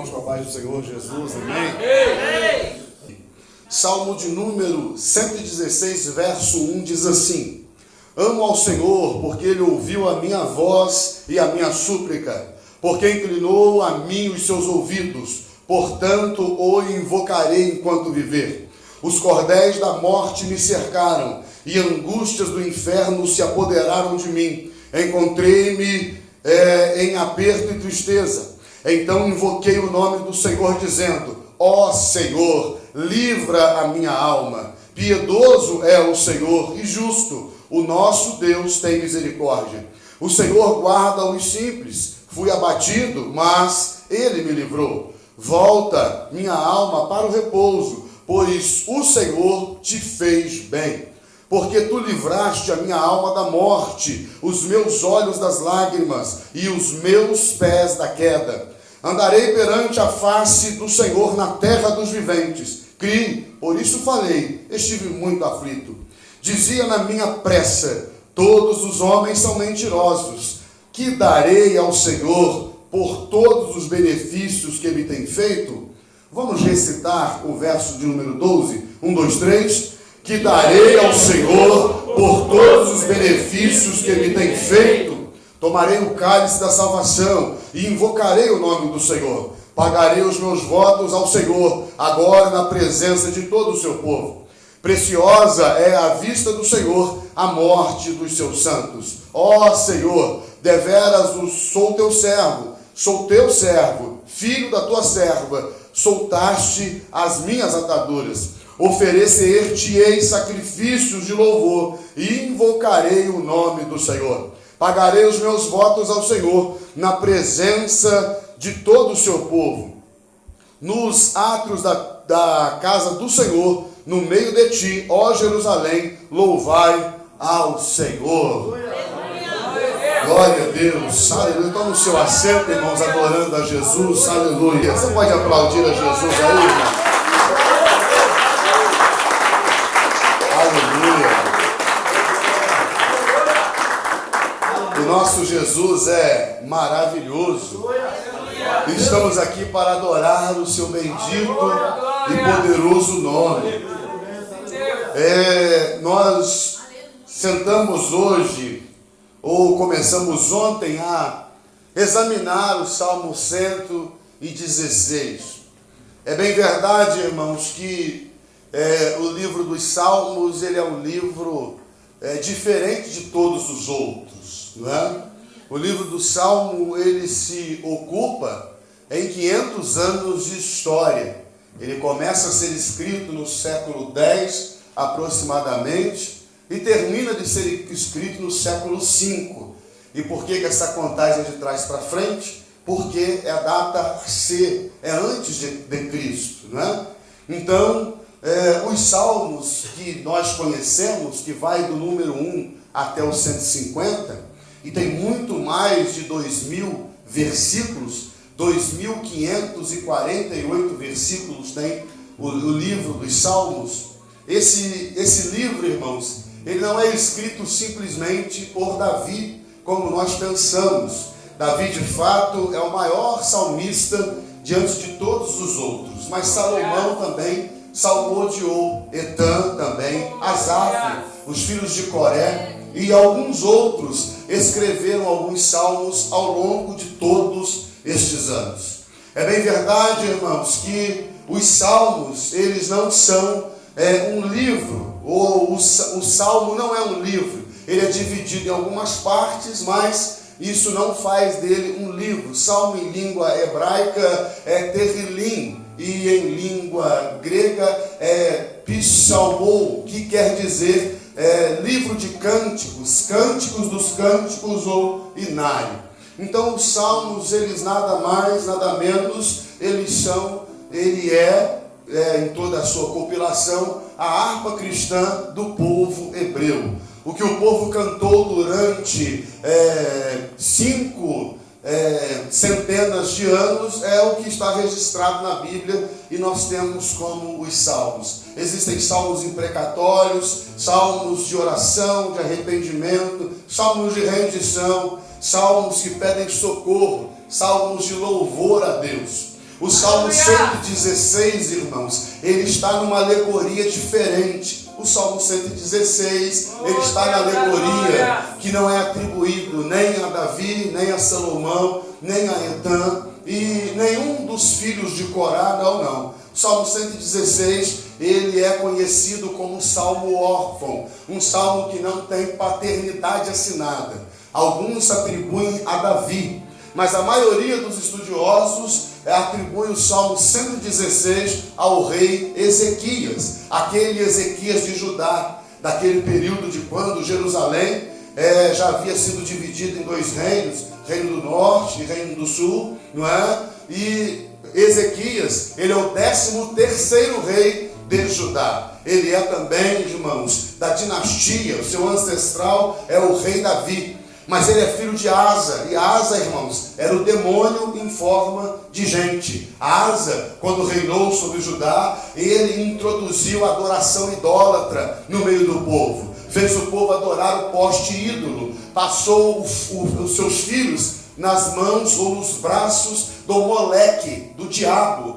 irmãos, com a paz do Senhor Jesus, amém? Salmo de número 116, verso 1 diz assim: amo ao Senhor, porque Ele ouviu a minha voz e a minha súplica, porque inclinou a mim os seus ouvidos, portanto o invocarei enquanto viver. Os cordéis da morte me cercaram, e angústias do inferno se apoderaram de mim. Encontrei-me em aperto e tristeza. Então invoquei o nome do Senhor, dizendo: ó Senhor, livra a minha alma. Piedoso é o Senhor e justo. O nosso Deus tem misericórdia. O Senhor guarda os simples. Fui abatido, mas Ele me livrou. Volta, minha alma, para o repouso, pois o Senhor te fez bem. Porque tu livraste a minha alma da morte, os meus olhos das lágrimas e os meus pés da queda. Andarei perante a face do Senhor na terra dos viventes. Criei, por isso falei, estive muito aflito. Dizia na minha pressa: todos os homens são mentirosos. Que darei ao Senhor por todos os benefícios que Ele tem feito? Vamos recitar o verso de número 12. 1, 2, 3. Que darei ao Senhor por todos os benefícios que Ele tem feito. Tomarei o cálice da salvação e invocarei o nome do Senhor. Pagarei os meus votos ao Senhor, agora na presença de todo o seu povo. Preciosa é à vista do Senhor a morte dos seus santos. Ó Senhor, deveras sou teu servo, filho da tua serva, soltaste as minhas ataduras. Oferecer-te-ei sacrifícios de louvor e invocarei o nome do Senhor. Pagarei os meus votos ao Senhor na presença de todo o seu povo. Nos átrios da casa do Senhor, no meio de ti, ó Jerusalém, louvai ao Senhor. Glória a Deus, aleluia. Toma o seu assento, irmãos, adorando a Jesus, aleluia. Você pode aplaudir a Jesus aí, irmão? O nosso Jesus é maravilhoso. Estamos aqui para adorar o seu bendito e poderoso nome. Nós sentamos hoje, ou começamos ontem, a examinar o Salmo 116. É bem verdade, irmãos, que o livro dos Salmos, ele é um livro diferente de todos os outros, não é? O livro do Salmo, ele se ocupa em 500 anos de história. Ele começa a ser escrito no século X, aproximadamente, e termina de ser escrito no século V. E por que essa contagem de trás para frente? Porque a data C é antes de Cristo, não é? Então, os salmos que nós conhecemos, que vai do número 1 até o 150, e tem muito mais de 2.000 versículos, 2.548 versículos tem o livro dos Salmos. Esse livro, irmãos, ele não é escrito simplesmente por Davi, como nós pensamos. Davi, de fato, é o maior salmista diante de todos os outros, mas Salomão também salmodiou, Etã também, Asaf, os filhos de Coré e alguns outros escreveram alguns salmos ao longo de todos estes anos. É bem verdade, irmãos, que os salmos, eles não são um livro, ou o salmo não é um livro, ele é dividido em algumas partes, mas isso não faz dele um livro. Salmo em língua hebraica é Terrilim, e em língua grega é Psalmou, que quer dizer livro de cânticos, cânticos dos cânticos ou inário. Então os salmos, eles nada mais, nada menos, ele é em toda a sua compilação, a harpa cristã do povo hebreu. O que o povo cantou durante 5 centenas de anos é o que está registrado na Bíblia, e nós temos como os salmos. Existem salmos imprecatórios, salmos de oração, de arrependimento, salmos de rendição, salmos que pedem socorro, salmos de louvor a Deus. O Salmo 116, irmãos, ele está numa alegoria diferente. O Salmo 116, ele está na alegoria que não é atribuído nem a Davi, nem a Salomão, nem a Etã e nenhum dos filhos de Corá, não. O Salmo 116, ele é conhecido como um salmo órfão, um salmo que não tem paternidade assinada. Alguns atribuem a Davi, mas a maioria dos estudiosos atribui o Salmo 116 ao rei Ezequias, aquele Ezequias de Judá, daquele período de quando Jerusalém já havia sido dividido em dois reinos, reino do norte e reino do sul, não é? E Ezequias, ele é o 13º rei de Judá. Ele é também, irmãos, da dinastia, o seu ancestral é o rei Davi. Mas ele é filho de Asa, e Asa, irmãos, era o demônio em forma de gente. Asa, quando reinou sobre Judá, ele introduziu a adoração idólatra no meio do povo. Fez o povo adorar o poste ídolo, passou os seus filhos nas mãos ou nos braços do Moleque, do diabo,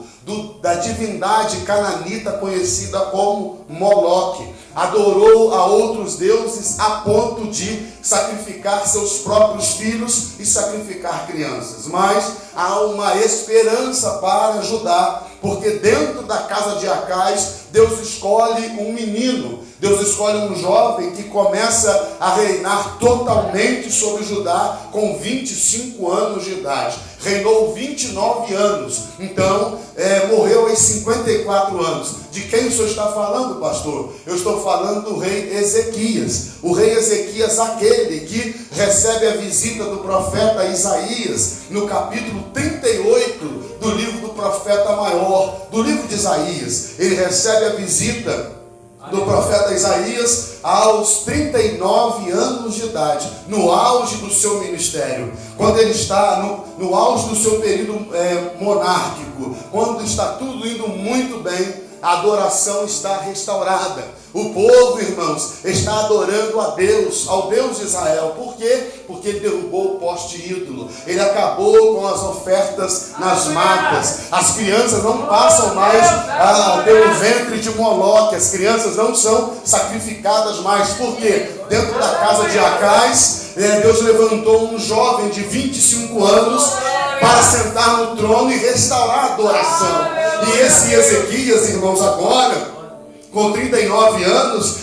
da divindade cananita conhecida como Moloque. Adorou a outros deuses a ponto de sacrificar seus próprios filhos e sacrificar crianças. Mas há uma esperança para Judá, porque dentro da casa de Acais, Deus escolhe um menino, Deus escolhe um jovem que começa a reinar totalmente sobre Judá com 25 anos de idade. Reinou 29 anos, então morreu aos 54 anos. De quem o senhor está falando, pastor? Eu estou falando do rei Ezequias. O rei Ezequias, aquele que recebe a visita do profeta Isaías, no capítulo 38 do livro do profeta maior, do livro de Isaías. Ele recebe a visita do profeta Isaías aos 39 anos de idade, no auge do seu ministério, quando ele está no auge do seu período monárquico, quando está tudo indo muito bem, a adoração está restaurada. O povo, irmãos, está adorando a Deus, ao Deus de Israel. Por quê? Porque ele derrubou o poste ídolo. Ele acabou com as ofertas nas matas. As crianças não passam mais pelo ventre de Moloque. As crianças não são sacrificadas mais. Por quê? Dentro da casa de Acais, Deus levantou um jovem de 25 anos para sentar no trono e restaurar a adoração. E esse Ezequias, irmãos, agora, com 39 anos,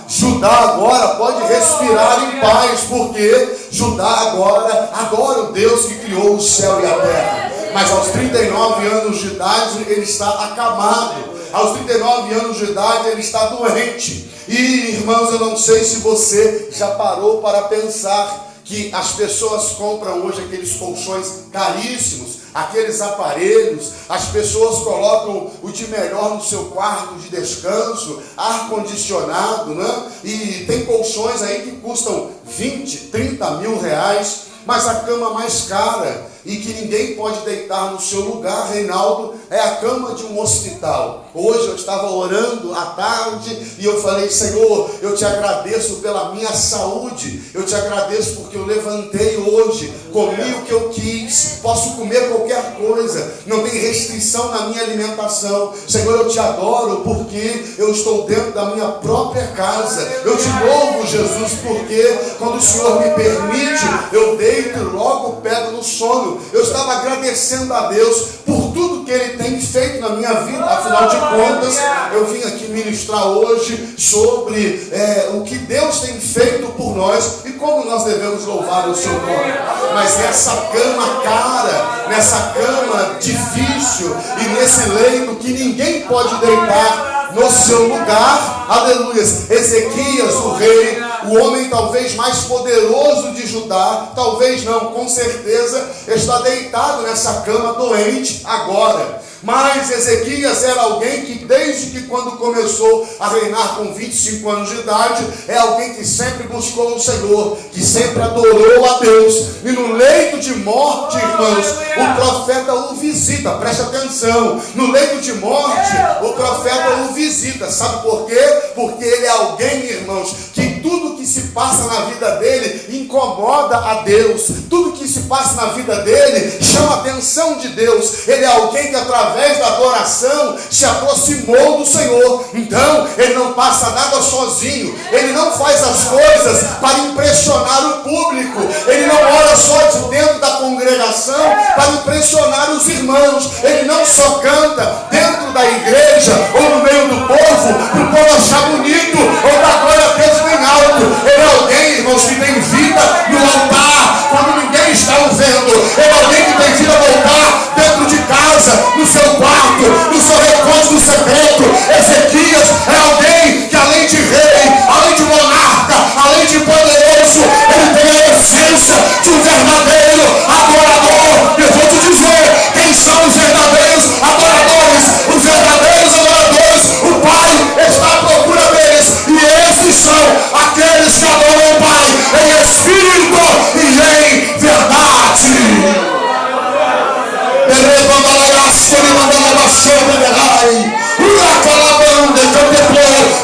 Judá agora pode respirar em paz, porque Judá agora adora o Deus que criou o céu e a terra. Mas aos 39 anos de idade ele está acamado. Aos 39 anos de idade ele está doente. E, irmãos, eu não sei se você já parou para pensar que as pessoas compram hoje aqueles colchões caríssimos, aqueles aparelhos, as pessoas colocam o de melhor no seu quarto de descanso, ar-condicionado, né? E tem colchões aí que custam 20, 30 mil reais, mas a cama mais cara e que ninguém pode deitar no seu lugar, Reinaldo, é a cama de um hospital. Hoje eu estava orando à tarde e eu falei: Senhor, eu te agradeço pela minha saúde, eu te agradeço porque eu levantei hoje, comi o que eu quis, posso comer qualquer coisa, não tem restrição na minha alimentação. Senhor, eu te adoro porque eu estou dentro da minha própria casa. Eu te louvo, Jesus, porque quando o Senhor me permite, eu deito e logo pego no sono. Eu estava agradecendo a Deus por tudo que Ele tem feito na minha vida. Afinal de contas, eu vim aqui ministrar hoje sobre o que Deus tem feito por nós e como nós devemos louvar o seu nome. Mas nessa cama cara, nessa cama difícil e nesse leito que ninguém pode deitar no seu lugar, aleluia, Ezequias, o rei, o homem talvez mais poderoso de Judá, talvez não, com certeza, está deitado nessa cama doente agora. Mas Ezequias era alguém que desde que quando começou a reinar com 25 anos de idade, é alguém que sempre buscou o Senhor, que sempre adorou a Deus. E no leito de morte, irmãos, o profeta o visita, preste atenção. No leito de morte, o profeta o visita. Sabe por quê? Porque ele é alguém, irmãos, que tudo que se passa na vida dele incomoda a Deus. Tudo que se passa na vida dele chama a atenção de Deus. Ele é alguém que através da adoração se aproximou do Senhor. Então, ele não passa nada sozinho. Ele não faz as coisas para impressionar o público. Ele não ora só de dentro da congregação para impressionar os irmãos. Ele não só canta dentro da igreja ou no meio do povo para o povo achar bonito ou dar glória a Deus bem alto. Ele é alguém, irmãos, que tem vida no altar quando ninguém está o vendo. Ele é alguém que tem vida no altar dentro de casa, no seu quarto, no seu recôndito secreto. Ezequias é alguém que além de rei, além de monarca, além de poderoso, ele tem a essência de um verdadeiro adorador. Eu vou te dizer quem são os verdadeiros adoradores. Os verdadeiros adoradores, o Pai está à procura deles, e esses são aqueles que adoram o Pai em espírito e em verdade.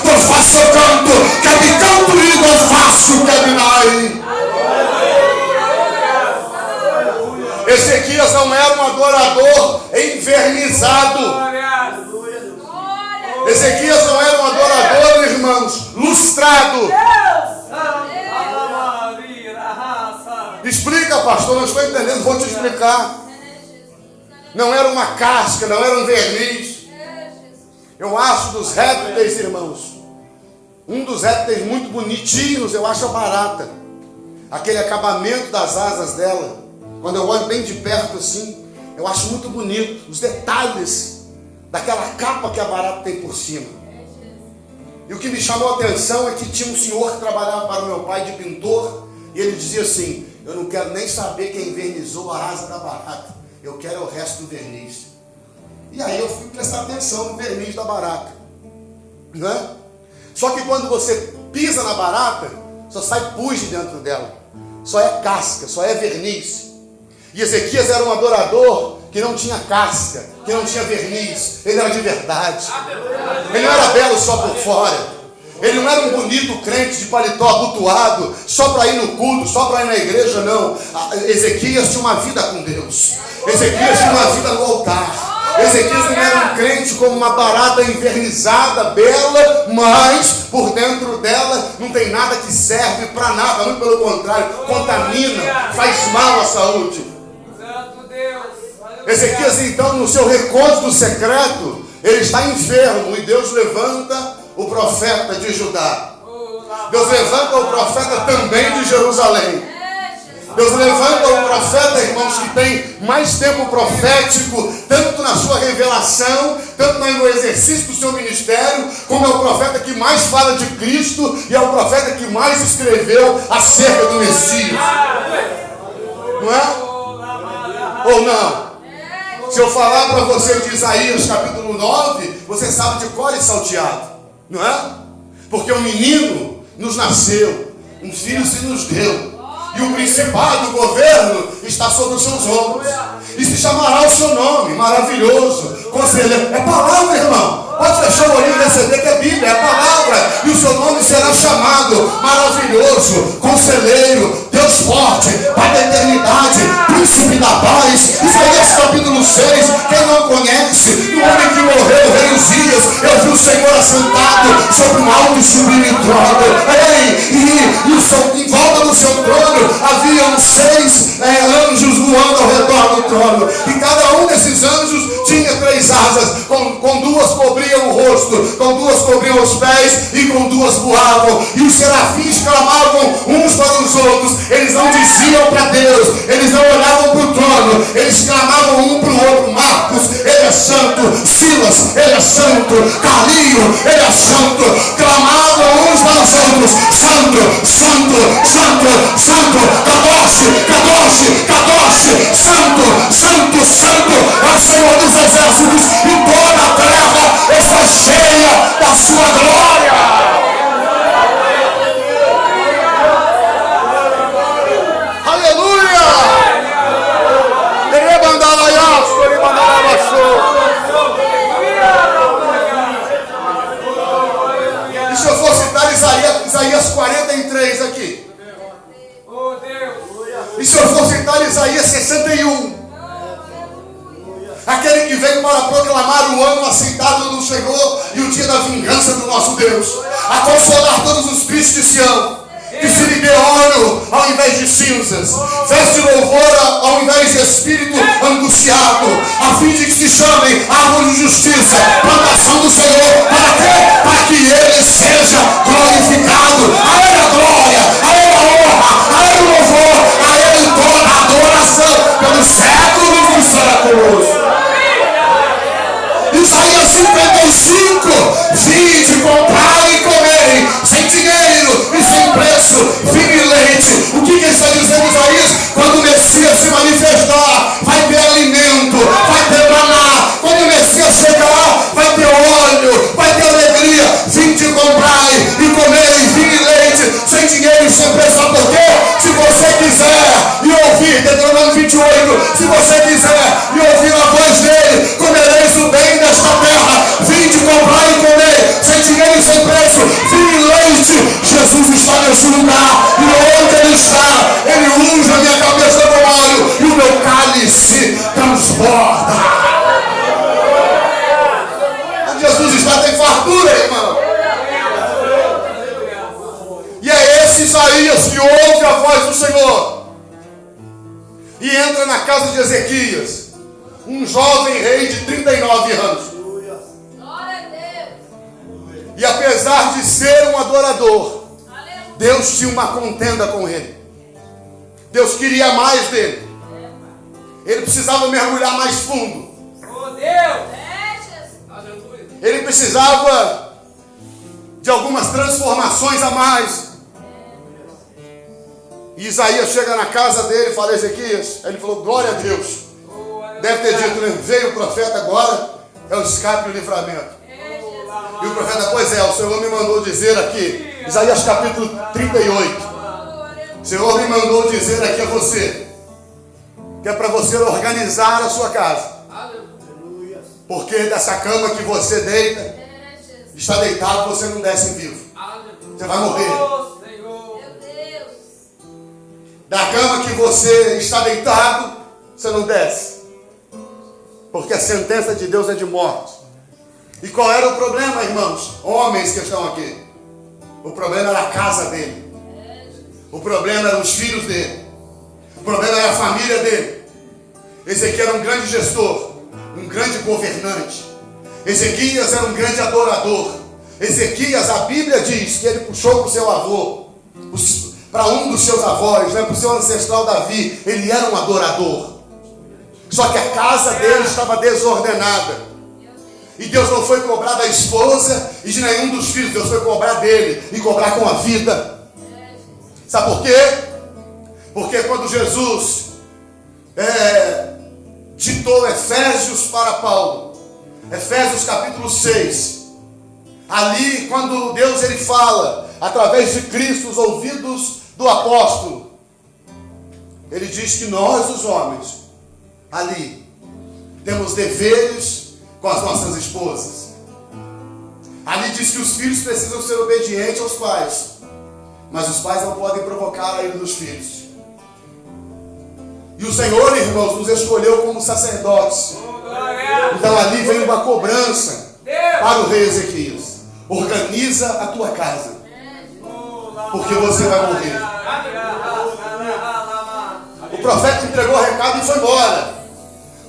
Eu faço o canto, que me canto e eu faço que me. Ezequias não era um adorador envernizado. Ezequias não era um adorador, irmãos, lustrado. Explica, pastor, não estou entendendo, vou te explicar. Não era uma casca, não era um verniz. Eu acho dos répteis, irmãos, um dos répteis muito bonitinhos, eu acho a barata. Aquele acabamento das asas dela, quando eu olho bem de perto assim, eu acho muito bonito os detalhes daquela capa que a barata tem por cima. E o que me chamou a atenção é que tinha um senhor que trabalhava para o meu pai de pintor, e ele dizia assim: eu não quero nem saber quem vernizou a asa da barata, eu quero o resto do verniz. E aí eu fui prestar atenção no verniz da barata, não é? Só que quando você pisa na barata, só sai pus de dentro dela, só é casca, só é verniz. E Ezequias era um adorador que não tinha casca, que não tinha verniz. Ele era de verdade. Ele não era belo só por fora. Ele não era um bonito crente de paletó abotoado, só para ir no culto, só para ir na igreja, não. Ezequias tinha uma vida com Deus. Ezequias tinha uma vida no altar. Ezequias não era um crente como uma barata envernizada, bela, mas por dentro dela não tem nada que serve para nada. Muito pelo contrário, contamina, faz mal à saúde. Ezequias, então, no seu recôndito secreto, ele está enfermo, e Deus levanta o profeta de Judá. Deus levanta o profeta também de Jerusalém. Deus levanta o profeta, irmãos, que tem mais tempo profético, tanto na sua revelação, tanto no exercício do seu ministério, como é o profeta que mais fala de Cristo, e é o profeta que mais escreveu acerca do Messias. Não é? Ou não? Se eu falar para você de Isaías capítulo 9, você sabe de cor e salteado, não é? Porque um menino nos nasceu, um filho se nos deu, e o principado do governo está sobre os seus ombros, e se chamará o seu nome, maravilhoso, conselheiro. É palavra, irmão. Pode fechar o olhinho e receber que é Bíblia, é palavra. E o seu nome será chamado maravilhoso, conselheiro, Deus forte, Pai da eternidade, príncipe da paz. Isaías capítulo 6, quem não conhece, do homem que morreu, o rei Uzias, eu vi o Senhor assentado sobre um alto e sublime trono. Em volta do seu trono haviam 6 anjos voando ao redor do trono. E cada um desses anjos tinha 3 asas, com 2 cobriam o rosto, com 2 cobriam os pés e com 2 voavam. E os serafins clamavam uns para os outros. Eles não diziam para Deus, eles não olhavam para o trono, eles clamavam um para o outro. Marcos, ele é santo. Silas, ele é santo. Carlinho, ele é santo. Clamavam uns para os outros: santo, santo, santo, santo. 14, 14, 14. Santo, santo, santo é o Senhor dos exércitos. apóstolos e toda a terra está cheia da sua glória. E se eu for citar Isaías 43 aqui? E se eu for citar Isaías 61? Aquele que veio para proclamar o ano aceitado não chegou e o dia da vingança do nosso Deus, a consolar todos os tristes de Sião, que se lhe dê óleo ao invés de cinzas, veste louvor ao invés de espírito angustiado, a fim de que se chamem árvore de justiça, plantação do Senhor. Para quê? Para que ele seja glorificado. A ele a glória, a ele a honra, a ele o louvor, a ele toda a adoração pelos séculos dos séculos. Isaías 55: vinde, comprai e comei, sem dinheiro e sem preço, vinho e leite. O que está dizendo Isaías? Quando o Messias se manifestar, vai ter alimento, vai ter maná. Quando o Messias chegar, vai ter óleo, vai ter alegria. Vinde, comprai e comei, vinho e leite, sem dinheiro e sem preço. Sabe por quê? Se você quiser e ouvir, Deuteronômio 28, se você quiser e ouvir a voz dele, comereis o bem desta terra. Vinde, comprar e comer, sem dinheiro e sem preço, vinho e leite. Jesus está nesse lugar, e onde ele está, ele unge a minha cabeça com óleo e o meu cálice transborda. Onde Jesus está tem fartura, irmão. E é esse Isaías que ouve a voz do Senhor e entra na casa de Ezequias, um jovem rei de 39 anos. E apesar de ser um adorador, Deus tinha uma contenda com ele. Deus queria mais dele. Ele precisava mergulhar mais fundo. Ele precisava de algumas transformações a mais. E Isaías chega na casa dele e fala: Ezequias. Ele falou: glória a Deus. Deve ter dito, né? Veio o profeta agora, é o escape e o livramento. E o profeta: pois é, o Senhor me mandou dizer aqui, Isaías capítulo 38, o Senhor me mandou dizer aqui a você, que é para você organizar a sua casa, porque dessa cama que você deita, está deitado, você não desce vivo, você vai morrer. Da cama que você está deitado, você não desce, porque a sentença de Deus é de morte. E qual era o problema, irmãos? Homens que estão aqui. O problema era a casa dele. O problema eram os filhos dele. O problema era a família dele. Ezequias era um grande gestor, um grande governante. Ezequias era um grande adorador. Ezequias, a Bíblia diz que ele puxou para o seu avô, para um dos seus avós, para o seu ancestral Davi. Ele era um adorador. Só que a casa dele estava desordenada. E Deus não foi cobrar da esposa e de nenhum dos filhos. Deus foi cobrar dele e cobrar com a vida. Sabe por quê? Porque quando Jesus ditou Efésios para Paulo, Efésios capítulo 6, ali quando Deus ele fala através de Cristo os ouvidos do apóstolo, ele diz que nós os homens ali temos deveres com as nossas esposas. Ali diz que os filhos precisam ser obedientes aos pais, mas os pais não podem provocar a ira dos filhos. E o Senhor, irmãos, nos escolheu como sacerdotes. Então ali vem uma cobrança para o rei Ezequias: organiza a tua casa, porque você vai morrer. O profeta entregou o recado e foi embora.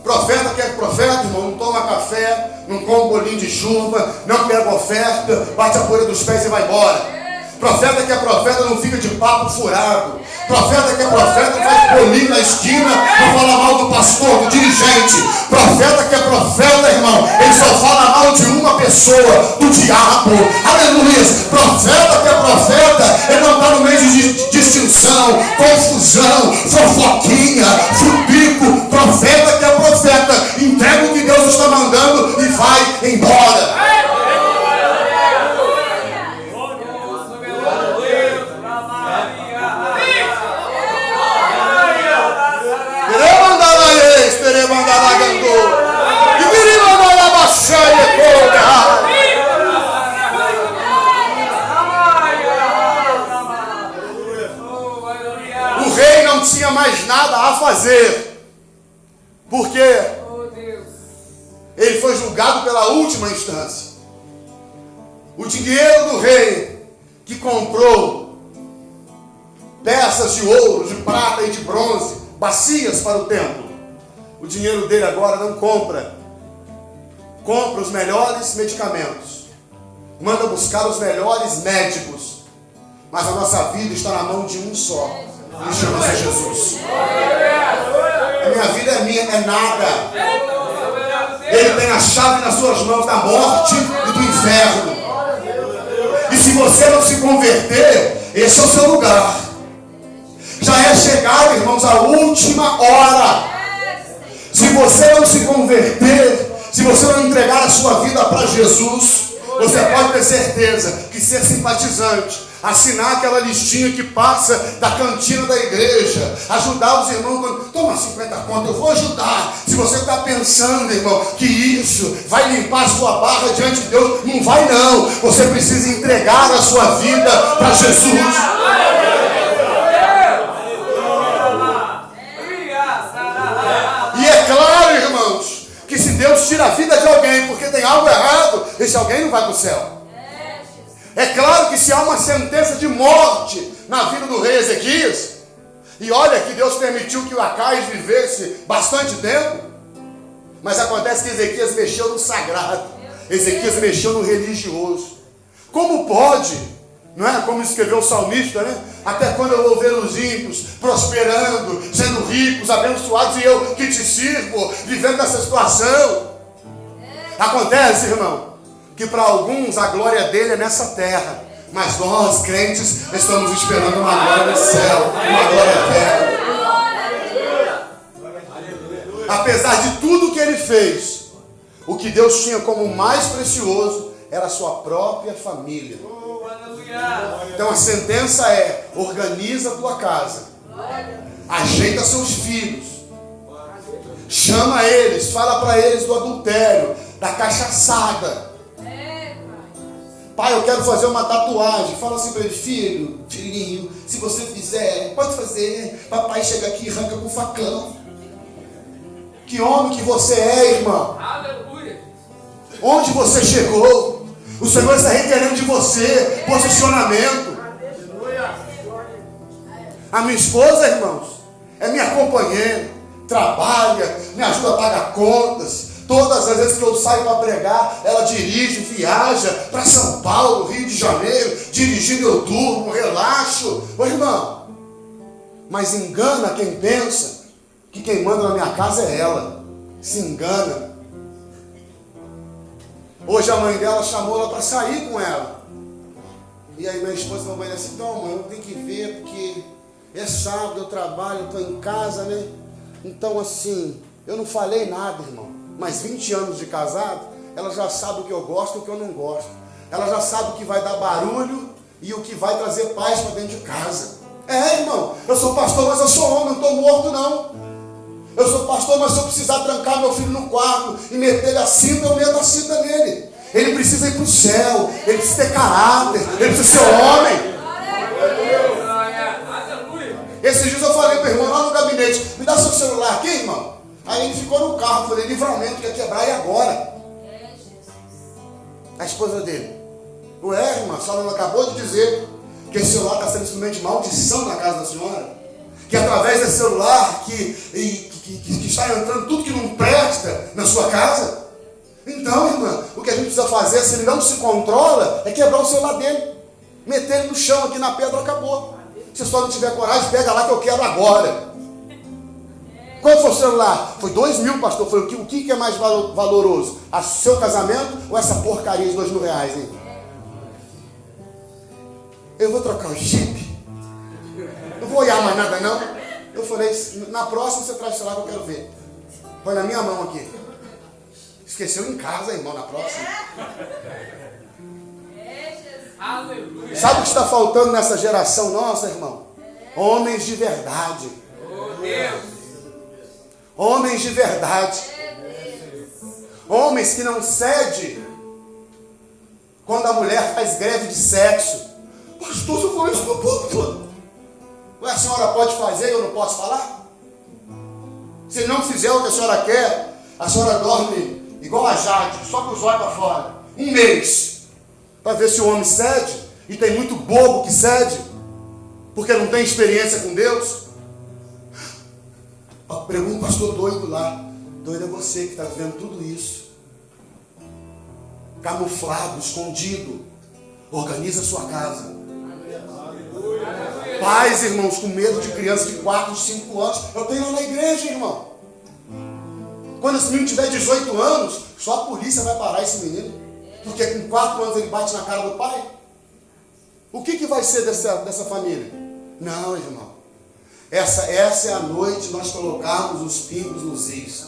Profeta que é profeta, irmão, não toma café, não come bolinho de chuva, não pega oferta, bate a poeira dos pés e vai embora. Profeta que é profeta não fica de papo furado. Profeta que é profeta faz bolinho na esquina para falar mal do pastor, do dirigente. Profeta que é profeta, irmão, ele só fala mal de uma pessoa, do diabo. Aleluia. Profeta que é profeta, ele não está no meio de distinção, confusão, fofoquinha, chupico. Profeta que é profeta, entrega o que Deus está mandando fazer, porque ele foi julgado pela última instância. O dinheiro do rei que comprou peças de ouro, de prata e de bronze, bacias para o templo, o dinheiro dele agora não compra os melhores medicamentos, manda buscar os melhores médicos, mas a nossa vida está na mão de um só, que chama-se Jesus. A minha vida é minha, é nada. Ele tem a chave nas suas mãos da morte e do inferno. E se você não se converter, esse é o seu lugar. Já é chegado, irmãos, a última hora. Se você não se converter, se você não entregar a sua vida para Jesus, você pode ter certeza que ser simpatizante, assinar aquela listinha que passa da cantina da igreja, ajudar os irmãos, toma 50 contas, eu vou ajudar. Se você está pensando, irmão, que isso vai limpar a sua barra diante de Deus, não vai não. Você precisa entregar a sua vida para Jesus. E é claro, irmãos, que se Deus tira a vida de alguém porque tem algo errado, esse alguém não vai para o céu. É claro que se há uma sentença de morte na vida do rei Ezequias, e olha que Deus permitiu que o Acais vivesse bastante tempo, mas acontece que Ezequias mexeu no sagrado, Ezequias mexeu no religioso. Como pode, não é? Como escreveu o salmista, né? Até quando eu vou ver os ímpios prosperando, sendo ricos, abençoados, e eu que te sirvo, vivendo nessa situação? Acontece, irmão, que para alguns a glória dele é nessa terra, mas nós, crentes, estamos esperando uma glória no céu, uma glória eterna. Apesar de tudo que ele fez, o que Deus tinha como mais precioso era a sua própria família. Então a sentença é: organiza a tua casa, ajeita seus filhos, chama eles, fala para eles do adultério, da cachaçada. Pai, eu quero fazer uma tatuagem. Fala assim para ele: filhinho, se você fizer, pode fazer. Papai chega aqui e arranca com o facão. Que homem que você é, irmão. Aleluia. Onde você chegou? O Senhor está requerendo de você posicionamento. A minha esposa, irmãos, é minha companheira, trabalha, me ajuda a pagar contas. Todas as vezes que eu saio para pregar, ela dirige, viaja para São Paulo, Rio de Janeiro. Dirigindo eu durmo, relaxo. Ô irmão, mas engana quem pensa que quem manda na minha casa é ela. Se engana. Hoje a mãe dela chamou ela para sair com ela. E aí minha esposa falou: assim, então mãe, eu tenho que ver, porque é sábado, eu trabalho, eu estou em casa, né? Então assim, eu não falei nada, irmão. Mas 20 anos de casado, ela já sabe o que eu gosto e o que eu não gosto. Ela já sabe o que vai dar barulho e o que vai trazer paz para dentro de casa. É, irmão, eu sou pastor, mas eu sou homem, não estou morto não. Eu sou pastor, mas se eu precisar trancar meu filho no quarto e meter a cinta, eu meto a cinta nele. Ele precisa ir para o céu, ele precisa ter caráter, ele precisa ser homem. Esses dias eu falei para o irmão lá no gabinete: me dá seu celular aqui, irmão. Aí ele ficou no carro, falei: livramento, ia quebrar, e agora? A esposa dele: não é, irmã, a senhora acabou de dizer que esse celular está sendo instrumento de maldição na casa da senhora, que através desse celular que está entrando tudo que não presta na sua casa. Então, irmã, o que a gente precisa fazer, se ele não se controla, é quebrar o celular dele, meter ele no chão aqui na pedra, acabou. Se só não tiver coragem, pega lá que eu quebro agora. Quanto foi o celular? Foi 2.000, pastor. Foi o que é mais valoroso? O seu casamento ou essa porcaria de R$2.000, hein? Eu vou trocar o chip. Não vou olhar mais nada, não. Eu falei: na próxima você traz o celular que eu quero ver. Põe na minha mão aqui. Esqueceu em casa, irmão, na próxima. Sabe o que está faltando nessa geração nossa, irmão? Homens de verdade. Homens de verdade. Homens que não cedem quando a mulher faz greve de sexo. Pastor, eu falei isso no púlpito. A senhora pode fazer e eu não posso falar? Se ele não fizer o que a senhora quer, a senhora dorme igual a Jade, só com os olhos para fora. 1 mês. Para ver se o homem cede. E tem muito bobo que cede, porque não tem experiência com Deus. Pergunta o pastor doido lá. Doido é você que está vivendo tudo isso. Camuflado, escondido. Organiza a sua casa. Pais, irmãos, com medo de criança de 4, 5 anos. Eu tenho lá na igreja, irmão. Quando esse menino tiver 18 anos, só a polícia vai parar esse menino. Porque com 4 anos ele bate na cara do pai. O que vai ser dessa família? Não, irmão. Essa é a noite de nós colocarmos os pingos nos is.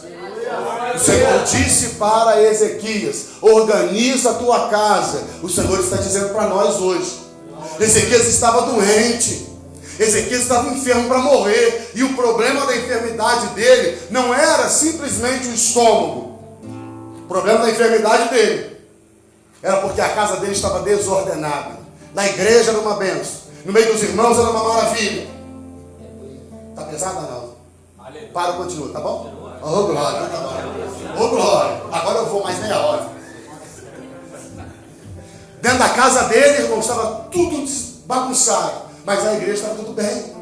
O Senhor disse para Ezequias: organiza a tua casa. O Senhor está dizendo para nós hoje. Ezequias estava doente. Ezequias estava enfermo para morrer. E o problema da enfermidade dele não era simplesmente o estômago. O problema da enfermidade dele era porque a casa dele estava desordenada. Na igreja era uma benção. No meio dos irmãos era uma maravilha. Está pesado ou não? Para, continua, tá bom? Oh, glória, tá bom. Oh, glória. Agora eu vou mais meia hora. Dentro da casa dele, irmão, estava tudo bagunçado. Mas na igreja estava tudo bem.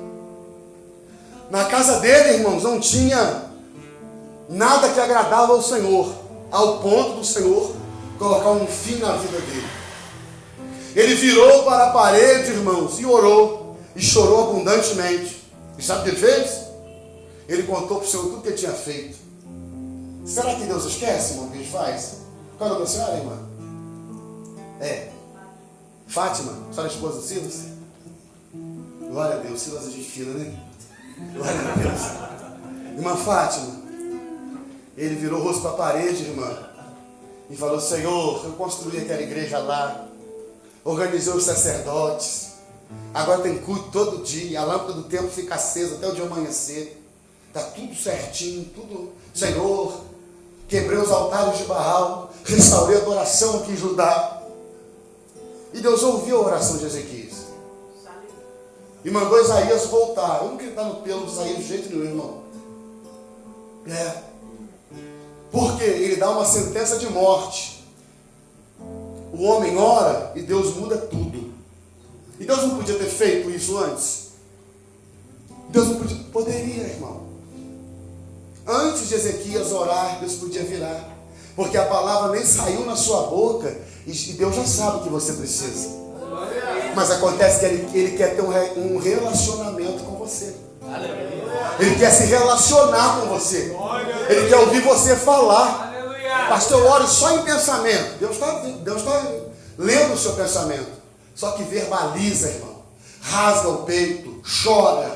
Na casa dele, irmãos, não tinha nada que agradava ao Senhor, ao ponto do Senhor colocar um fim na vida dele. Ele virou para a parede, irmãos, e orou, e chorou abundantemente. E sabe o que ele fez? Ele contou para o Senhor tudo que ele tinha feito. Será que Deus esquece, irmão, o que ele faz? Qual é o nome da senhora, irmã? Fátima, a senhora é esposa do Silas? Glória a Deus, Silas é gente fina, né? Glória a Deus. Irmã Fátima, ele virou o rosto para a parede, irmã, e falou: Senhor, eu construí aquela igreja lá, organizei os sacerdotes, agora tem culto todo dia, a lâmpada do templo fica acesa até o dia amanhecer, está tudo certinho, tudo. Senhor, quebrei os altares de Baal, restaurei a adoração aqui em Judá. E Deus ouviu a oração de Ezequias e mandou Isaías voltar. Eu não queria estar no pelo de Isaías de jeito nenhum, irmão. Porque ele dá uma sentença de morte. O homem ora e Deus muda tudo. E Deus não podia ter feito isso antes? Deus não podia. Poderia, irmão. Antes de Ezequias orar, Deus podia virar. Porque a palavra nem saiu na sua boca e Deus já sabe o que você precisa. Mas acontece que ele quer ter um relacionamento com você. Ele quer se relacionar com você. Ele quer ouvir você falar. Pastor, eu oro só em pensamento. Deus está lendo o seu pensamento. Só que verbaliza, irmão. Rasga o peito, chora.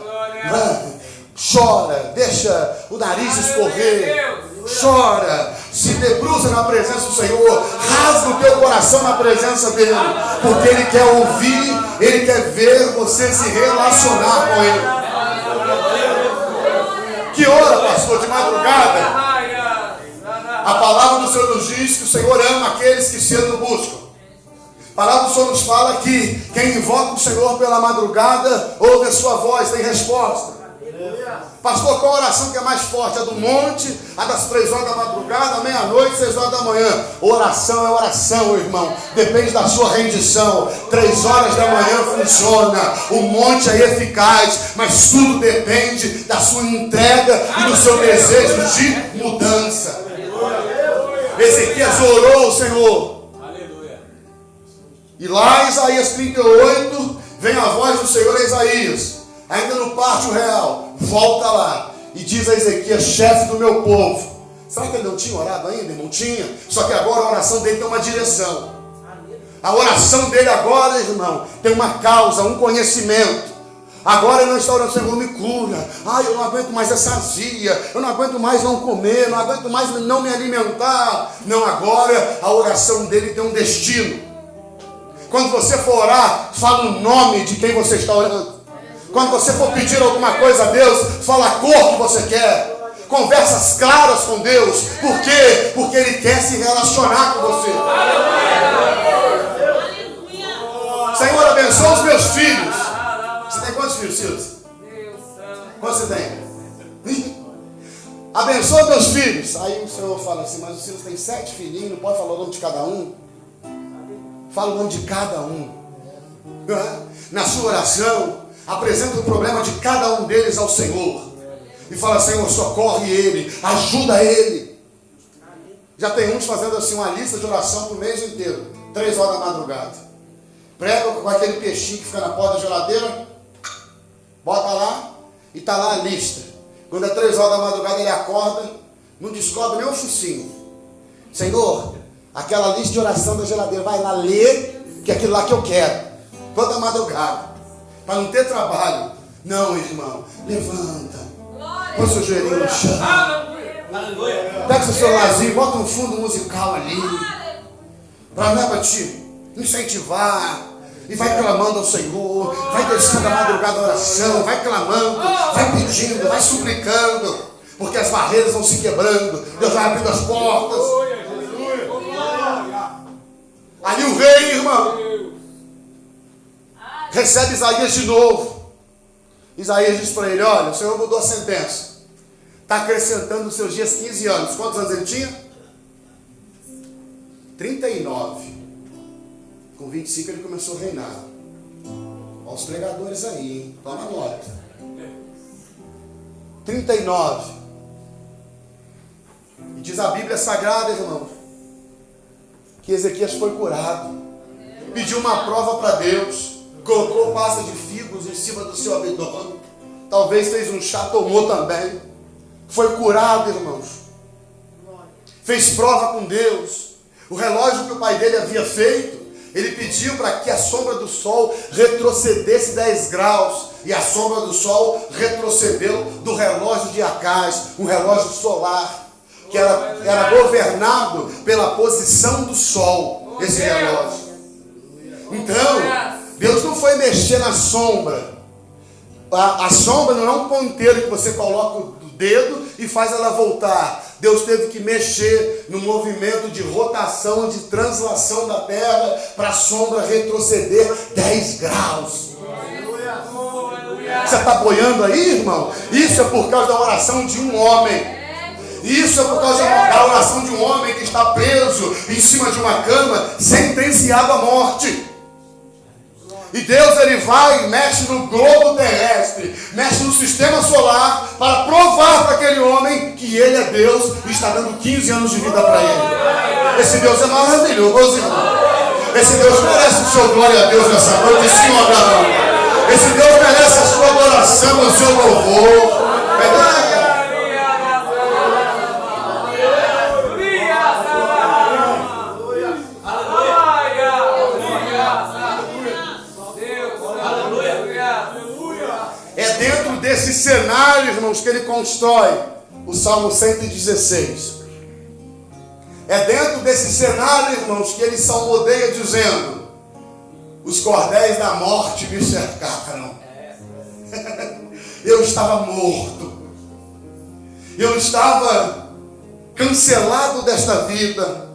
Chora, deixa o nariz escorrer. Chora, se debruça na presença do Senhor, rasga o teu coração na presença dele, porque ele quer ouvir, ele quer ver você se relacionar com ele. Que hora, pastor, de madrugada? A palavra do Senhor nos diz que o Senhor ama aqueles que cedo o buscam. A palavra do Senhor nos fala que quem invoca o Senhor pela madrugada ouve a sua voz, tem resposta. Pastor, qual a oração que é mais forte? A do monte, a das 3 horas da madrugada, meia-noite, 6 horas da manhã. Oração é oração, irmão. Depende da sua rendição. 3 horas da manhã funciona. O monte é eficaz, mas tudo depende da sua entrega e do seu desejo de mudança. Ezequias orou ao Senhor. E lá em Isaías 38, vem a voz do Senhor a Isaías. Ainda no pátio real, volta lá e diz a Ezequias: chefe do meu povo. Será que ele não tinha orado ainda, irmão? Tinha. Só que agora a oração dele tem uma direção. A oração dele agora, irmão, tem uma causa, um conhecimento. Agora ele não está orando: Senhor, me cura. Eu não aguento mais essa azia. Eu não aguento mais não comer. Não aguento mais não me alimentar. Não, agora a oração dele tem um destino. Quando você for orar, fala o nome de quem você está orando. Quando você for pedir alguma coisa a Deus, fala a cor que você quer. Conversas claras com Deus. Por quê? Porque Ele quer se relacionar com você. Senhor, abençoa os meus filhos. Você tem quantos filhos, Silas? Quantos você tem? abençoa meus filhos. Aí o Senhor fala assim, mas os filhos têm 7 filhinhos, não pode falar o nome de cada um? Fala o nome de cada um. Na sua oração, apresenta o problema de cada um deles ao Senhor. E fala, Senhor, socorre ele, ajuda ele. Já tem uns fazendo assim uma lista de oração pro mês inteiro, 3 horas da madrugada. Prega com aquele peixinho que fica na porta da geladeira, bota lá e tá lá a lista. Quando é 3 horas da madrugada ele acorda, não descobre nem um focinho. Senhor, aquela lista de oração da geladeira, vai lá ler, que é aquilo lá que eu quero. Toda madrugada, para não ter trabalho. Não, irmão, levanta, põe seu joelhinho no chão, pega seu celularzinho, bota um fundo musical ali, para te incentivar, e vai clamando ao Senhor, vai descendo a madrugada da oração, vai clamando, vai pedindo, vai suplicando, porque as barreiras vão se quebrando, Deus vai abrindo as portas. Ali o rei, irmão, recebe Isaías de novo. Isaías diz para ele, olha, o Senhor mudou a sentença, está acrescentando nos seus dias 15 anos. Quantos anos ele tinha? 39. Com 25 ele começou a reinar. Olha os pregadores aí, hein? Toma nota. 39. E diz a Bíblia Sagrada, irmão, que Ezequias foi curado. Pediu uma prova para Deus. Colocou pasta de figos em cima do seu abdômen. Talvez fez um chá, tomou também. Foi curado, irmãos. Fez prova com Deus. O relógio que o pai dele havia feito, ele pediu para que a sombra do sol retrocedesse 10 graus. E a sombra do sol retrocedeu do relógio de Acaz, um relógio solar, que era governado pela posição do sol, esse relógio. Então, Deus não foi mexer na sombra. A sombra não é um ponteiro que você coloca o dedo e faz ela voltar. Deus teve que mexer no movimento de rotação, de translação da terra, para a sombra retroceder 10 graus. Você está boiando aí, irmão? Isso é por causa da oração de um homem. Isso é por causa da oração de um homem que está preso em cima de uma cama, sentenciado à morte. E Deus, ele vai e mexe no globo terrestre, mexe no sistema solar, para provar para aquele homem que ele é Deus e está dando 15 anos de vida para ele. Esse Deus é maravilhoso, irmão. Esse Deus merece o seu glória a Deus nessa noite, sim ou não? Esse Deus merece a sua adoração, o seu louvor. Esse cenário, irmãos, que ele constrói o Salmo 116. É dentro desse cenário, irmãos, que ele salmodeia dizendo: os cordéis da morte me cercaram. Eu estava morto. Eu estava cancelado desta vida.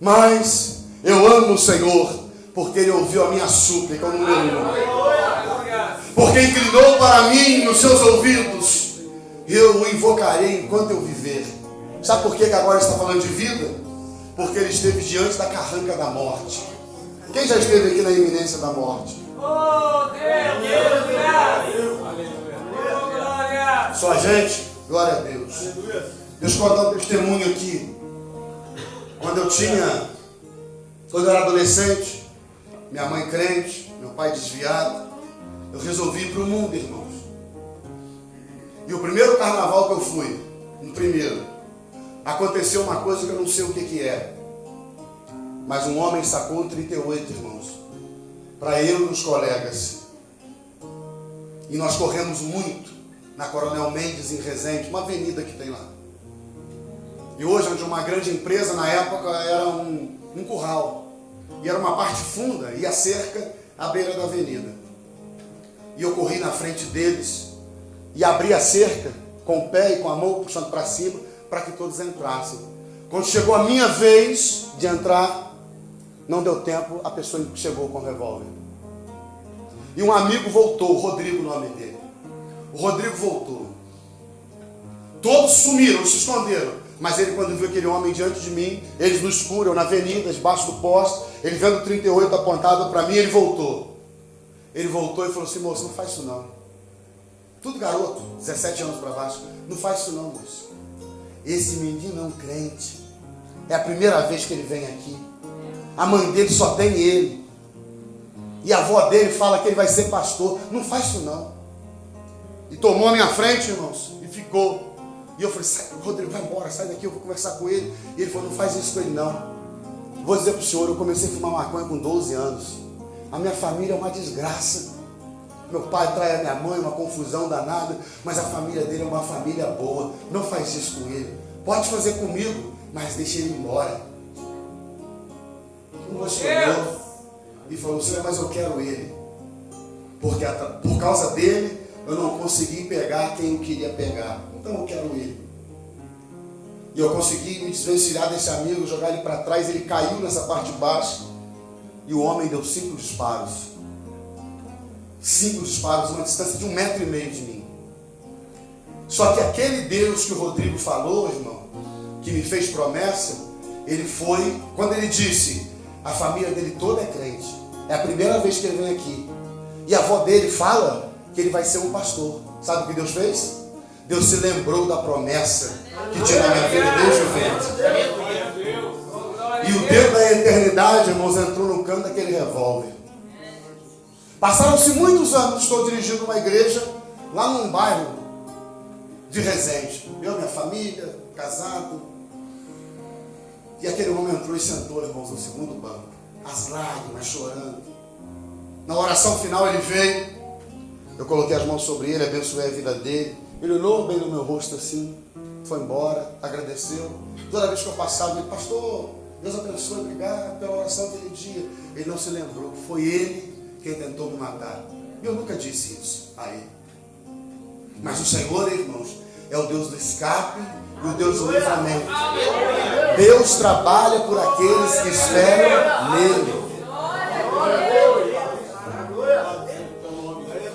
Mas eu amo o Senhor, porque ele ouviu a minha súplica, o número 1. Porque inclinou para mim nos seus ouvidos, eu o invocarei enquanto eu viver. Sabe por que agora está falando de vida? Porque ele esteve diante da carranca da morte. Quem já esteve aqui na iminência da morte? Só a gente? Glória a Deus. Deixa eu contar um testemunho aqui. Quando eu era adolescente, minha mãe crente, meu pai desviado, eu resolvi ir para o mundo, irmãos. E o primeiro carnaval que eu fui, aconteceu uma coisa que eu não sei o que é. Mas um homem sacou um 38, irmãos, para eu e os colegas. E nós corremos muito na Coronel Mendes, em Resende, uma avenida que tem lá. E hoje, onde uma grande empresa, na época, era um curral. E era uma parte funda, e a cerca à beira da avenida. E eu corri na frente deles e abri a cerca com o pé e com a mão puxando para cima para que todos entrassem. Quando chegou a minha vez de entrar, não deu tempo, a pessoa chegou com o revólver. E um amigo voltou, o Rodrigo, o nome dele. O Rodrigo voltou. Todos sumiram, se esconderam. Mas ele, quando viu aquele homem diante de mim, eles no escuro, eu na avenida, debaixo do poste, ele vendo o 38 apontado para mim, ele voltou. Ele voltou e falou assim: moço, não faz isso não. Tudo garoto, 17 anos para baixo. Não faz isso não, moço. Esse menino é um crente. É a primeira vez que ele vem aqui. A mãe dele só tem ele. E a avó dele fala que ele vai ser pastor. Não faz isso não. E tomou a minha frente, irmãos, e ficou. E eu falei: sai, Rodrigo, vai embora, sai daqui, eu vou conversar com ele. E ele falou: não faz isso com ele não. Vou dizer para o senhor, eu comecei a fumar maconha com 12 anos. A minha família é uma desgraça. Meu pai trai a minha mãe, uma confusão danada, mas a família dele é uma família boa. Não faz isso com ele. Pode fazer comigo, mas deixa ele embora. O moço olhou e falou: senhor, mas eu quero ele. Porque por causa dele, eu não consegui pegar quem eu queria pegar. Então eu quero ele. E eu consegui me desvencilhar desse amigo, jogar ele para trás. Ele caiu nessa parte de baixo. E o homem deu 5 disparos. 5 disparos, uma distância de 1,5 metro de mim. Só que aquele Deus que o Rodrigo falou, irmão, que me fez promessa, ele foi, quando ele disse, a família dele toda é crente. É a primeira vez que ele vem aqui. E a avó dele fala que ele vai ser um pastor. Sabe o que Deus fez? Deus se lembrou da promessa que tinha na minha vida desde o ventre. E o Deus da eternidade, irmãos, entrou no canto daquele revólver. Passaram-se muitos anos, estou dirigindo uma igreja lá num bairro de Resende. Eu, minha família, casado. E aquele homem entrou e sentou, irmãos, no segundo banco. As lágrimas, chorando. Na oração final ele veio. Eu coloquei as mãos sobre ele, abençoei a vida dele. Ele olhou bem no meu rosto assim, foi embora, agradeceu. Toda vez que eu passava, ele: pastor, Deus abençoe, obrigado pela oração aquele dia. Ele não se lembrou, foi ele quem tentou me matar. E eu nunca disse isso a ele. Mas o Senhor, irmãos, é o Deus do escape e o Deus do livramento. Deus trabalha por aqueles que esperam nele.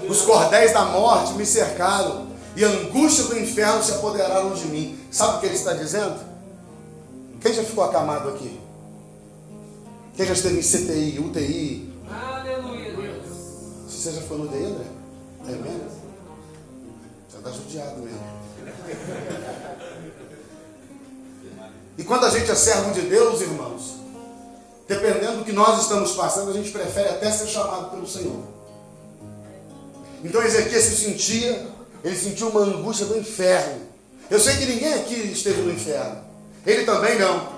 Os cordéis da morte me cercaram e a angústia do inferno se apoderaram de mim. Sabe o que ele está dizendo? Quem já ficou acamado aqui? Quem já esteve em CTI, UTI? Aleluia, Deus. Você já foi no UTI, André? É mesmo? Já está judiado mesmo. E quando a gente é servo de Deus, irmãos, dependendo do que nós estamos passando, a gente prefere até ser chamado pelo Senhor. Então Ezequias ele sentiu uma angústia do inferno. Eu sei que ninguém aqui esteve no inferno. Ele também não.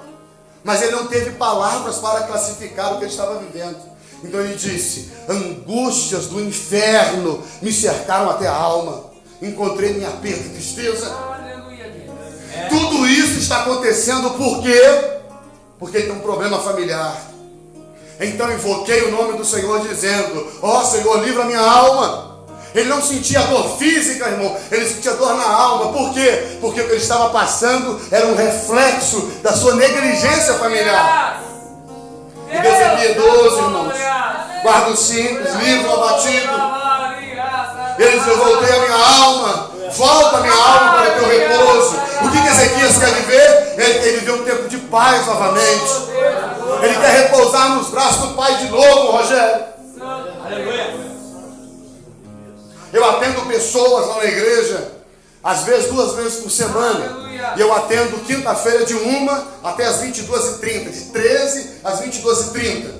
Mas ele não teve palavras para classificar o que ele estava vivendo. Então ele disse: angústias do inferno me cercaram até a alma. Encontrei minha perda e tristeza. Tudo isso está acontecendo por quê? Porque ele tem um problema familiar. Então invoquei o nome do Senhor dizendo: ó Senhor, livra a minha alma. Ele não sentia dor física, irmão, ele sentia dor na alma. Por quê? Porque o que ele estava passando era um reflexo da sua negligência familiar. E Deus é piedoso, irmãos. Guarda os simples, livra o abatido. Ele diz: eu voltei a minha alma. Volta a minha alma para o teu repouso. O que Ezequias quer viver? Ele quer viver um tempo de paz novamente. Ele quer repousar nos braços do Pai de novo, Rogério. Aleluia. Eu atendo pessoas lá na igreja, às vezes 2 vezes por semana. Aleluia. E eu atendo quinta-feira de 1 até as 22h30, de 13 às 22h30.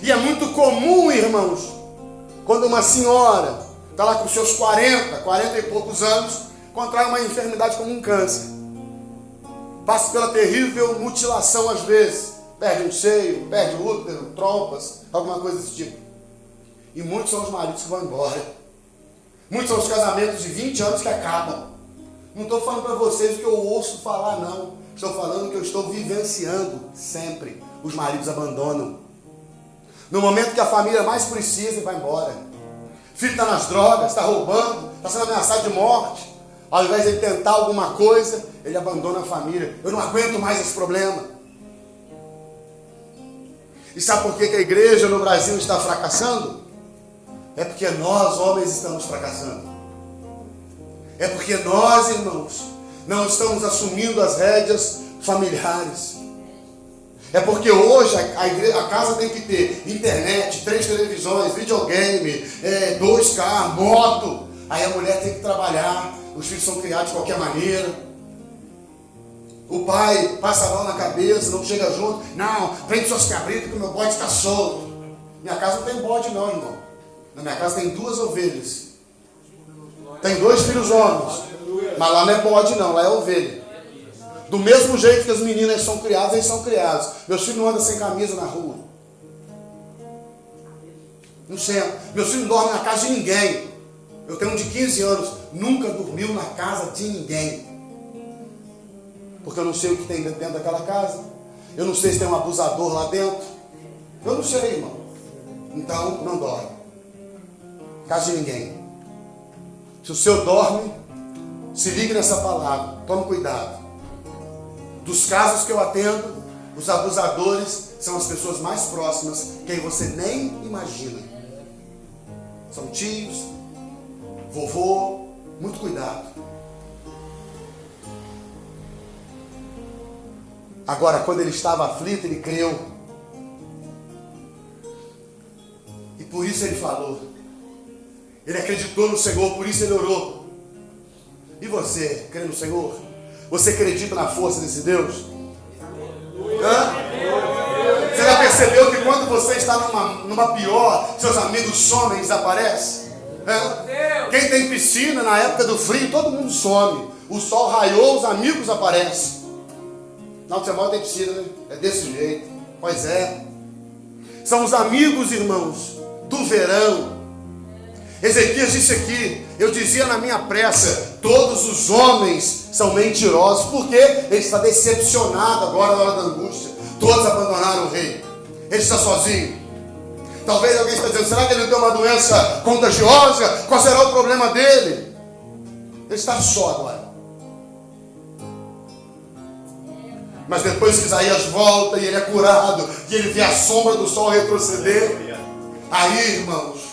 E é muito comum, irmãos, quando uma senhora está lá com seus 40 e poucos anos, contrai uma enfermidade como um câncer. Passa pela terrível mutilação às vezes. Perde um seio, perde o útero, trompas, alguma coisa desse tipo. E muitos são os maridos que vão embora. Muitos são os casamentos de 20 anos que acabam. Não estou falando para vocês o que eu ouço falar, não. Estou falando o que eu estou vivenciando sempre. Os maridos abandonam. No momento que a família mais precisa, vai embora. O filho está nas drogas, está roubando, está sendo ameaçado de morte. Ao invés de ele tentar alguma coisa, ele abandona a família. Eu não aguento mais esse problema. E sabe por que a igreja no Brasil está fracassando? É porque nós, homens, estamos fracassando. É porque nós, irmãos, não estamos assumindo as rédeas familiares. É porque hoje a casa tem que ter internet, 3 televisões, videogame, 2 carros, moto. Aí a mulher tem que trabalhar, os filhos são criados de qualquer maneira. O pai passa a mão na cabeça, não chega junto. Não, prende suas cabritas que o meu bode está solto. Minha casa não tem bode não, irmão. Na minha casa tem 2 ovelhas. Tem 2 filhos homens. Mas lá não é bode não, lá é ovelha. Do mesmo jeito que as meninas são criadas, eles são criados. Meus filhos não andam sem camisa na rua. Não sei. Meus filhos não dormem na casa de ninguém. Eu tenho um de 15 anos. Nunca dormiu na casa de ninguém. Porque eu não sei o que tem dentro daquela casa. Eu não sei se tem um abusador lá dentro. Eu não sei, irmão. Então, não dorme. Casa de ninguém. Se o seu dorme, se ligue nessa palavra. Tome cuidado. Dos casos que eu atendo, os abusadores são as pessoas mais próximas, que você nem imagina. São tios, vovô, muito cuidado. Agora, quando ele estava aflito, ele creu. E por isso ele falou. Ele acreditou no Senhor, por isso ele orou. E você, crê no Senhor? Você acredita na força desse Deus? Hã? Você já percebeu que quando você está numa pior, seus amigos somem e desaparecem? Hã? Quem tem piscina na época do frio, todo mundo some. O sol raiou, os amigos aparecem. Não, você mora tem piscina, né? É desse jeito. Pois é. São os amigos, irmãos, do verão. Ezequias disse aqui, eu dizia na minha pressa, todos os homens são mentirosos, porque ele está decepcionado agora na hora da angústia. Todos abandonaram o rei. Ele está sozinho. Talvez alguém está dizendo, será que ele tem uma doença contagiosa? Qual será o problema dele? Ele está só agora. Mas depois que Isaías volta e ele é curado, e ele vê a sombra do sol retroceder, aí, irmãos,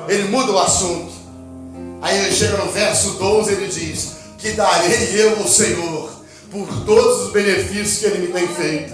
ele muda o assunto. Aí ele chega no verso 12 e ele diz, que darei eu ao Senhor por todos os benefícios que ele me tem feito.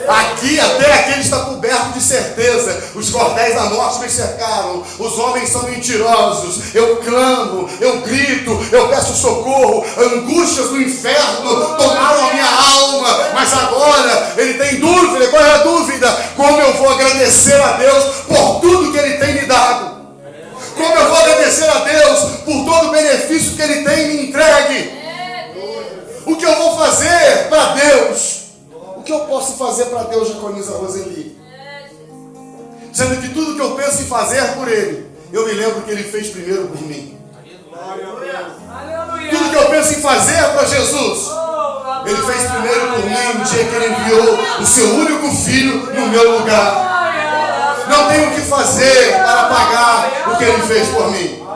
Aqui até aquele está coberto de certeza. Os cordéis da morte me cercaram. Os homens são mentirosos. Eu clamo, eu grito, eu peço socorro. Angústias do inferno tomaram a minha alma. Mas agora ele tem dúvida. Qual é a dúvida? Como eu vou agradecer a Deus por tudo que ele tem me dado? Como eu vou agradecer a Deus por todo o benefício que ele tem me entregue? O que eu vou fazer para Deus? O que eu posso fazer para Deus, Jaconisa Roseli? Sendo que tudo que eu penso em fazer por Ele, eu me lembro que Ele fez primeiro por mim. Tudo que eu penso em fazer para Jesus, Ele fez primeiro por mim no dia que Ele enviou o seu único filho no meu lugar. Não tenho o que fazer para pagar o que Ele fez por mim.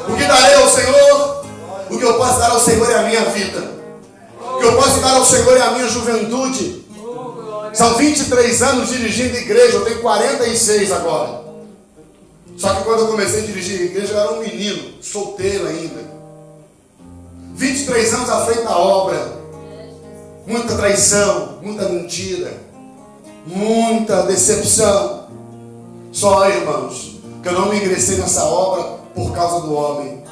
O que darei ao Senhor? O que eu posso dar ao Senhor é a minha vida. O que eu posso dar ao Senhor é a minha juventude. São 23 anos dirigindo igreja, eu tenho 46 agora. Só que quando eu comecei a dirigir igreja, eu era um menino, solteiro ainda. 23 anos à frente da obra. Muita traição, muita mentira, muita decepção. Só, irmãos, que eu não me ingressei nessa obra por causa do homem.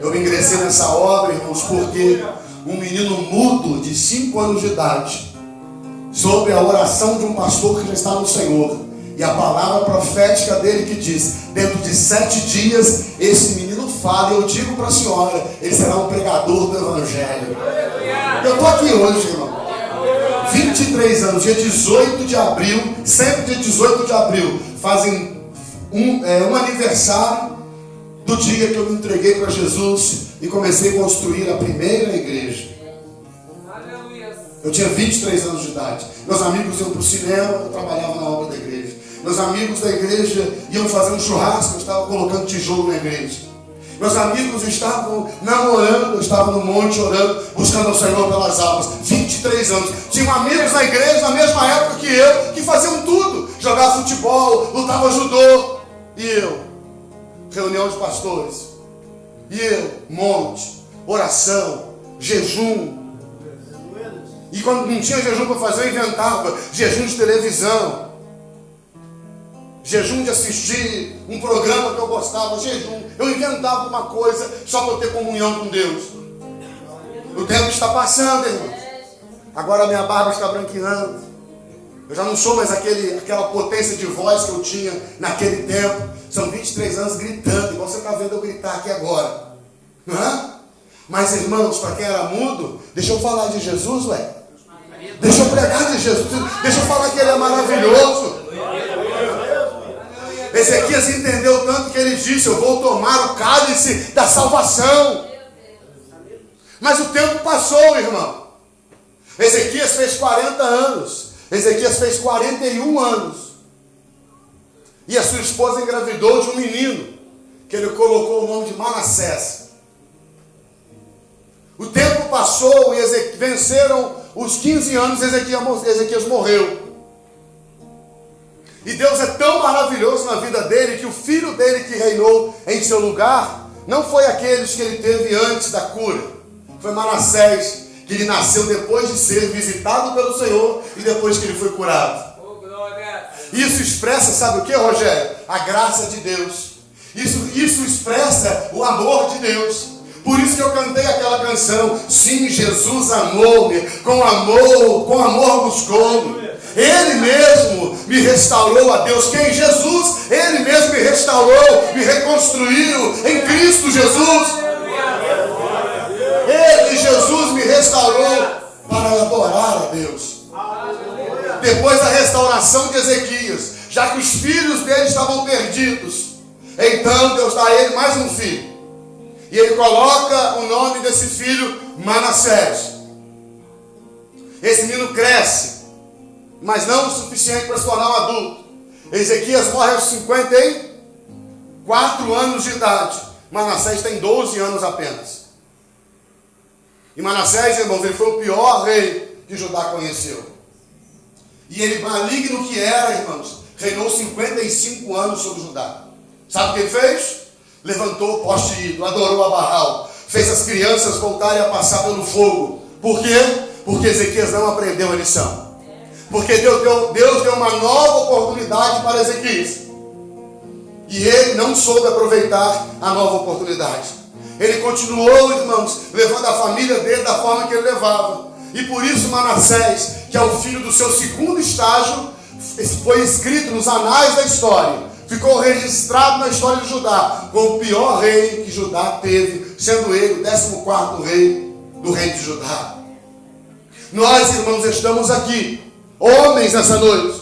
Eu me ingressei nessa obra, irmãos, porque um menino mudo de 5 anos de idade, sobre a oração de um pastor que já está no Senhor, e a palavra profética dele que diz, dentro de 7 dias, esse menino fala, e eu digo para a senhora, ele será um pregador do Evangelho. Eu estou aqui hoje, irmão, 23 anos, dia 18 de abril, sempre dia 18 de abril, fazem um aniversário do dia que eu me entreguei para Jesus e comecei a construir a primeira igreja. Eu tinha 23 anos de idade. Meus amigos iam para o cinema, eu trabalhava na obra da igreja. Meus amigos da igreja iam fazer um churrasco, eu estava colocando tijolo na igreja. Meus amigos estavam namorando, eu estava no monte orando, buscando o Senhor pelas almas. 23 anos. Tinham amigos na igreja, na mesma época que eu, que faziam tudo. Jogavam futebol, lutavam judô. E eu, reunião de pastores. E eu, monte, oração, jejum. E quando não tinha jejum para fazer, eu inventava jejum de televisão, jejum de assistir um programa que eu gostava, jejum. Eu inventava uma coisa só para eu ter comunhão com Deus. O tempo está passando, irmãos. Agora a minha barba está branqueando. Eu já não sou mais aquela potência de voz que eu tinha naquele tempo. São 23 anos gritando, igual você está vendo eu gritar aqui agora. Não é? Mas, irmãos, para quem era mudo, deixa eu falar de Jesus, ué. Deixa eu pregar de Jesus. Deixa eu falar que Ele é maravilhoso. Ezequias entendeu tanto que ele disse: eu vou tomar o cálice da salvação. Mas o tempo passou, irmão. Ezequias fez 40 anos. Ezequias fez 41 anos. E a sua esposa engravidou de um menino, que ele colocou o nome de Manassés. O tempo passou e venceram os 15 anos, Ezequias morreu. E Deus é tão maravilhoso na vida dele, que o filho dele que reinou em seu lugar, não foi aqueles que ele teve antes da cura. Foi Manassés, que ele nasceu depois de ser visitado pelo Senhor e depois que ele foi curado. Isso expressa, sabe o que, Rogério? A graça de Deus. Isso expressa o amor de Deus. Por isso que eu cantei aquela canção: sim, Jesus amou-me, com amor buscou-me. Ele mesmo me restaurou a Deus. Quem? Jesus. Ele mesmo me restaurou, me reconstruiu em Cristo Jesus. Ele, Jesus, me restaurou para adorar a Deus. Depois da restauração de Ezequias, já que os filhos dele estavam perdidos, então Deus dá a ele mais um filho. E ele coloca o nome desse filho Manassés. Esse menino cresce, mas não o suficiente para se tornar um adulto. Ezequias morre aos 54 anos de idade. Manassés tem 12 anos apenas. E Manassés, irmãos, ele foi o pior rei que Judá conheceu. E ele, maligno que era, irmãos, reinou 55 anos sobre Judá. Sabe o que ele fez? Levantou o poste ídolo, adorou a Baal, fez as crianças voltarem a passar pelo fogo. Por quê? Porque Ezequias não aprendeu a lição. Porque Deus deu uma nova oportunidade para Ezequias. E ele não soube aproveitar a nova oportunidade. Ele continuou, irmãos, levando a família dele da forma que ele levava. E por isso Manassés, que é o filho do seu segundo estágio, foi escrito nos anais da história. Ficou registrado na história de Judá como o pior rei que Judá teve, sendo ele o 14º rei do reino de Judá. Nós, irmãos, estamos aqui, homens, nessa noite.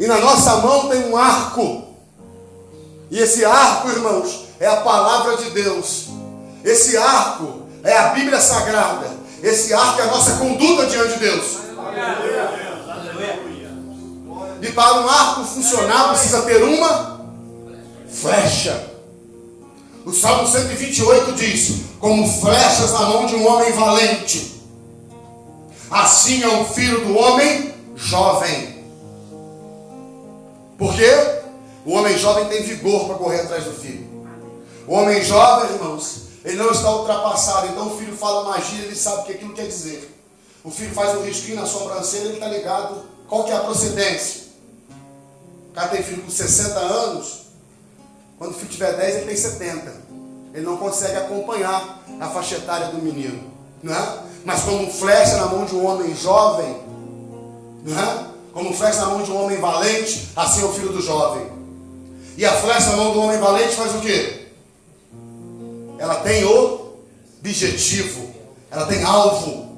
E na nossa mão tem um arco. E esse arco, irmãos, é a palavra de Deus. Esse arco é a Bíblia Sagrada. Esse arco é a nossa conduta diante de Deus. E para um arco funcionar precisa ter uma flecha. O Salmo 128 diz: como flechas na mão de um homem valente, assim é o filho do homem jovem. Por quê? O homem jovem tem vigor para correr atrás do filho. O homem jovem, irmãos, ele não está ultrapassado. Então o filho fala magia, ele sabe o que aquilo quer dizer. O filho faz um risquinho na sobrancelha, ele está ligado qual que é a procedência. O cara tem filho com 60 anos, quando o filho tiver 10, ele tem 70. Ele não consegue acompanhar a faixa etária do menino, não é? Mas como flecha na mão de um homem jovem, não é? Como flecha na mão de um homem valente, assim é o filho do jovem. E a flecha na mão do homem valente faz o quê? Ela tem objetivo, ela tem alvo.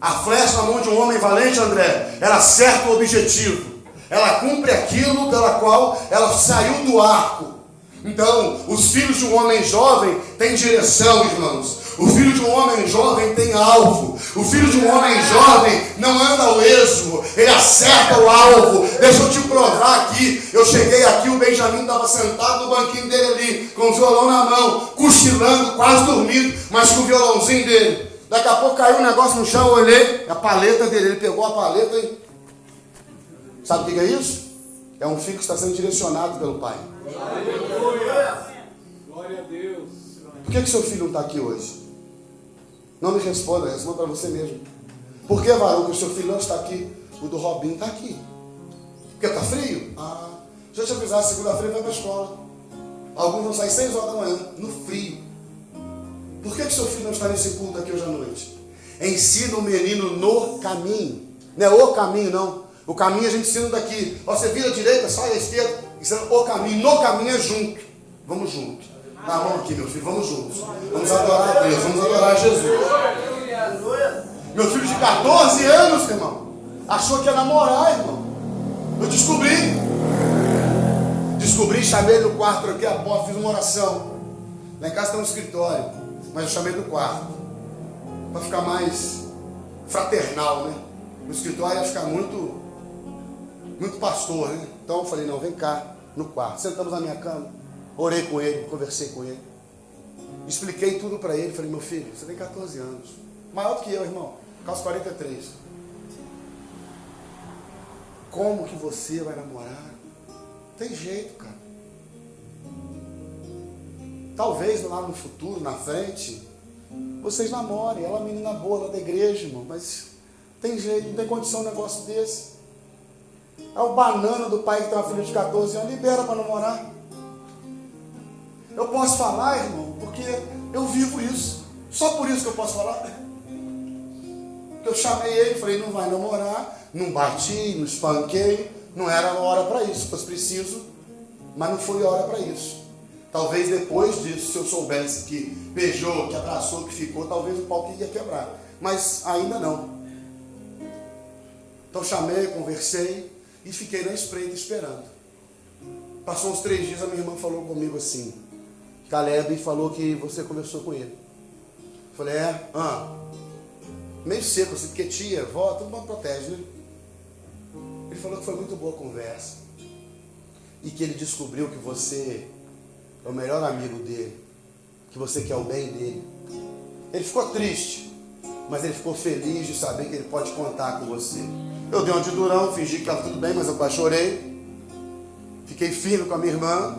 A flecha na mão de um homem valente, André, ela acerta o objetivo. Ela cumpre aquilo pela qual ela saiu do arco. Então, os filhos de um homem jovem têm direção, irmãos. O filho de um homem jovem tem alvo. O filho de um homem jovem não anda ao esmo, ele acerta o alvo. Deixa eu te provar aqui. Eu cheguei aqui, o Benjamin estava sentado no banquinho dele ali, com o violão na mão, cochilando, quase dormindo, mas com o violãozinho dele. Daqui a pouco caiu um negócio no chão, eu olhei, a paleta dele, ele pegou a paleta e... Sabe o que é isso? É um filho que está sendo direcionado pelo pai. Aleluia! Glória a Deus! Por que seu filho não está aqui hoje? Não me responda para você mesmo. Por que, varão, que o seu filho não está aqui? O do Robinho está aqui. Porque está frio? Deixa eu te avisar, segunda-feira vai para a escola. Alguns vão sair 6 horas da manhã, no frio. Por que seu filho não está nesse culto aqui hoje à noite? Ensina o menino no caminho. Não é o caminho, não. O caminho a gente ensina daqui. Você vira à direita, sai à esquerda. Ensina o caminho. No caminho é junto. Vamos juntos. Vamos aqui, meu filho. Vamos juntos. Vamos adorar a Deus. Vamos adorar a Jesus. Meu filho de 14 anos, irmão, achou que ia namorar, irmão. Eu descobri, chamei ele no quarto, troquei a porta, fiz uma oração. Lá em casa tem um escritório, mas eu chamei ele no quarto, para ficar mais fraternal, né? No escritório ia ficar muito pastor, né? Então eu falei, não, vem cá, no quarto. Sentamos na minha cama, orei com ele, conversei com ele. Expliquei tudo para ele, falei, meu filho, você tem 14 anos. Maior do que eu, irmão, calço 43. Como que você vai namorar? Tem jeito, cara. Talvez lá no futuro, na frente, vocês namorem. Ela é uma menina boa lá da igreja, irmão, mas tem jeito, não tem condição um negócio desse. É o banana do pai que tem uma filha de 14 anos, libera para namorar. Eu posso falar, irmão, porque eu vivo isso. Só por isso que eu posso falar. Eu chamei ele, falei, não vai namorar, não bati, não espanquei, não era a hora para isso, se fosse preciso, mas não foi hora para isso. Talvez depois disso, se eu soubesse que beijou, que abraçou, que ficou, talvez o pau ia quebrar, mas ainda não. Então chamei, conversei e fiquei na espreita esperando. Passou uns 3 dias, a minha irmã falou comigo assim, Caleb falou que você conversou com ele. Falei, meio seco assim, porque tia, vó, todo mundo protege, né? Ele falou que foi muito boa a conversa e que ele descobriu que você é o melhor amigo dele, que você quer o bem dele. Ele ficou triste, mas ele ficou feliz de saber que ele pode contar com você. Eu dei um de durão, fingi que estava tudo bem, mas eu quase chorei. Fiquei firme com a minha irmã,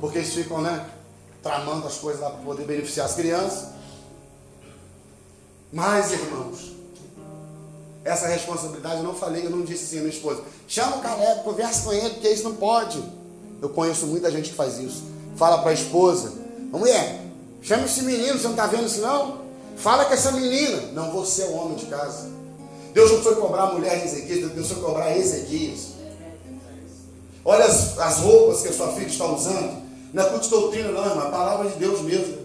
porque eles ficam, né, tramando as coisas lá para poder beneficiar as crianças. Mas, irmãos, essa responsabilidade eu não falei, eu não disse assim à minha esposa, chama o Caleb, conversa com ele, porque isso não pode. Eu conheço muita gente que faz isso. Fala para a esposa, mulher, chama esse menino, você não está vendo isso não? Fala com essa menina. Não, você é o homem de casa. Deus não foi cobrar a mulher de Ezequias, Deus foi cobrar Ezequias. Olha as roupas que a sua filha está usando. Não é culto de doutrina não, irmão, é a palavra de Deus mesmo.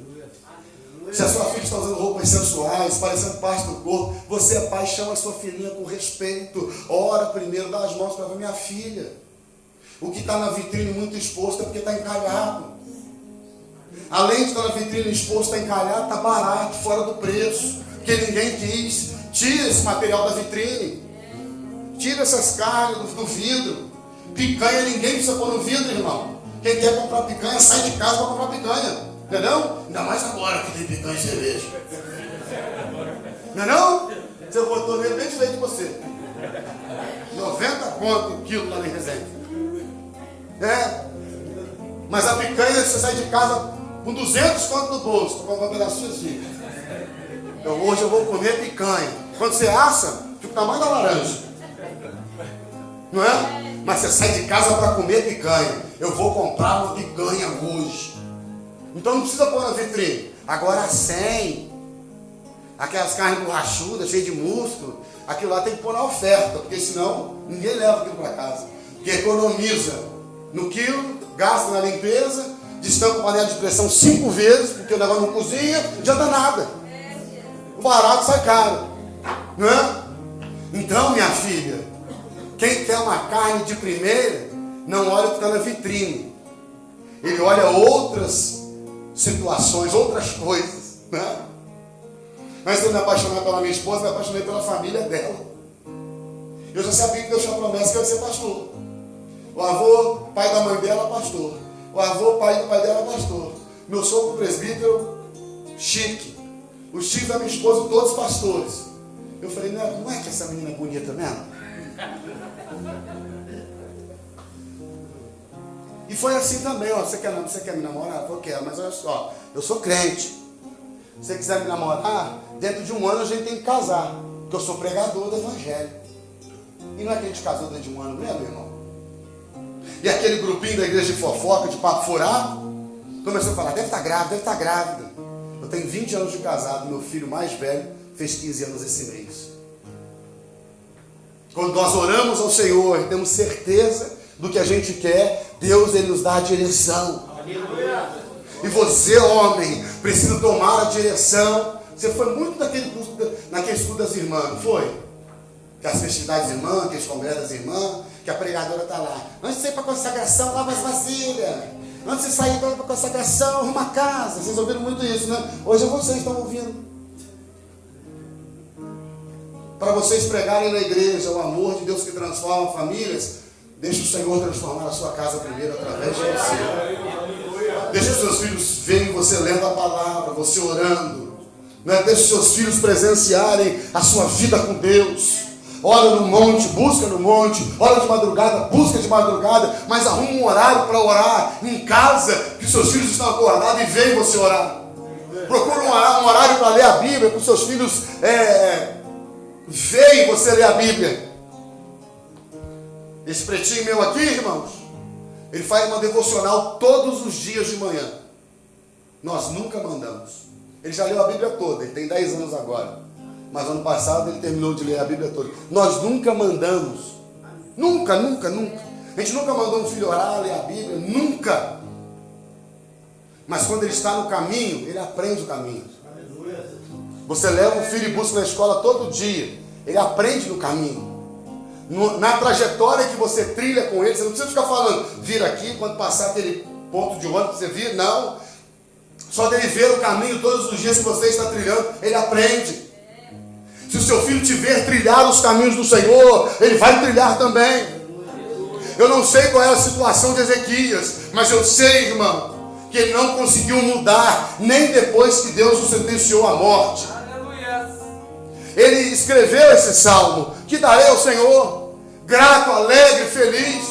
Se a sua filha está usando roupas sensuais, parecendo parte do corpo, você é pai, chama a sua filhinha com respeito. Ora primeiro, dá as mãos para minha filha. O que está na vitrine muito exposto é porque está encalhado. Além de estar na vitrine exposto, está encalhado, está barato, fora do preço, porque ninguém quis. Tira esse material da vitrine. Tira essas carnes do vidro. Picanha ninguém precisa pôr no vidro, irmão. Quem quer comprar picanha, sai de casa para comprar picanha. Entendeu? Ainda mais agora que tem picanha e cerveja. Não é não? Você botou nele bem feito de você. 90 conto o quilo lá em Resende. Mas a picanha você sai de casa com 200 conto no bolso para comprar um pedacinho assim. Então hoje eu vou comer picanha. Quando você assa, fica o tamanho da laranja. Não é? Mas você sai de casa para comer picanha. Eu vou comprar uma picanha hoje. Então não precisa pôr na vitrine. Agora 100. Aquelas carnes borrachudas, cheias de músculo. Aquilo lá tem que pôr na oferta. Porque senão ninguém leva aquilo para casa. Porque economiza no quilo, gasta na limpeza, destampa a panela de pressão 5 vezes, porque o negócio não cozinha, não adianta nada. O barato sai caro. Não é? Então, minha filha, quem quer uma carne de primeira, não olha o que está na vitrine. Ele olha outras situações, outras coisas, né? Antes de eu me apaixonar pela minha esposa, me apaixonei pela família dela. Eu já sabia que Deus tinha promessa que eu ia ser pastor. O avô, pai da mãe dela, pastor. O avô, pai do pai dela, pastor. Meu sogro presbítero, chique. Os tios da minha esposa, todos pastores. Eu falei, não é que essa menina é bonita mesmo? E foi assim também, ó, você quer me namorar? Eu quero, mas olha só, eu sou crente. Se você quiser me namorar, dentro de um ano a gente tem que casar. Porque eu sou pregador do evangelho. E não é que a gente casou dentro de um ano mesmo, irmão? E aquele grupinho da igreja de fofoca, de papo furado, começou a falar, deve estar grávida, deve estar grávida. Eu tenho 20 anos de casado, meu filho mais velho fez 15 anos esse mês. Quando nós oramos ao Senhor e temos certeza do que a gente quer, Deus ele nos dá a direção. Aleluia. E você, homem, precisa tomar a direção. Você foi muito naquele estudo das irmãs, não foi? Que as festividades das irmãs, aqueles congressos das irmãs, que a pregadora está lá. Antes de sair para a consagração, lava as vasilhas. Antes de sair para a consagração, arruma a casa. Vocês ouviram muito isso, né? Hoje vocês estão ouvindo. Para vocês pregarem na igreja o amor de Deus que transforma famílias, deixa o Senhor transformar a sua casa primeiro através de você. Deixa os seus filhos verem você lendo a palavra, você orando. Né? Deixa os seus filhos presenciarem a sua vida com Deus. Ora no monte, busca no monte. Ora de madrugada, busca de madrugada. Mas arruma um horário para orar em casa, que os seus filhos estão acordados e veem você orar. Procura um horário para ler a Bíblia, para os seus filhos veem você ler a Bíblia. Esse pretinho meu aqui, irmãos, ele faz uma devocional todos os dias de manhã. Nós nunca mandamos. Ele já leu a Bíblia toda, ele tem 10 anos agora. Mas ano passado ele terminou de ler a Bíblia toda. Nós nunca mandamos. Nunca. A gente nunca mandou um filho orar, ler a Bíblia. Nunca. Mas quando ele está no caminho, ele aprende o caminho. Você leva o filho e busca na escola todo dia. Ele aprende no caminho. Na trajetória que você trilha com ele, você não precisa ficar falando, vira aqui, quando passar aquele ponto de ônibus, você vira. Não. Só dele ver o caminho todos os dias que você está trilhando, ele aprende. Se o seu filho te ver trilhar os caminhos do Senhor, ele vai trilhar também. Eu não sei qual é a situação de Ezequias, mas eu sei, irmão, que ele não conseguiu mudar, nem depois que Deus o sentenciou à morte. Ele escreveu esse salmo, que darei ao Senhor, grato, alegre, feliz.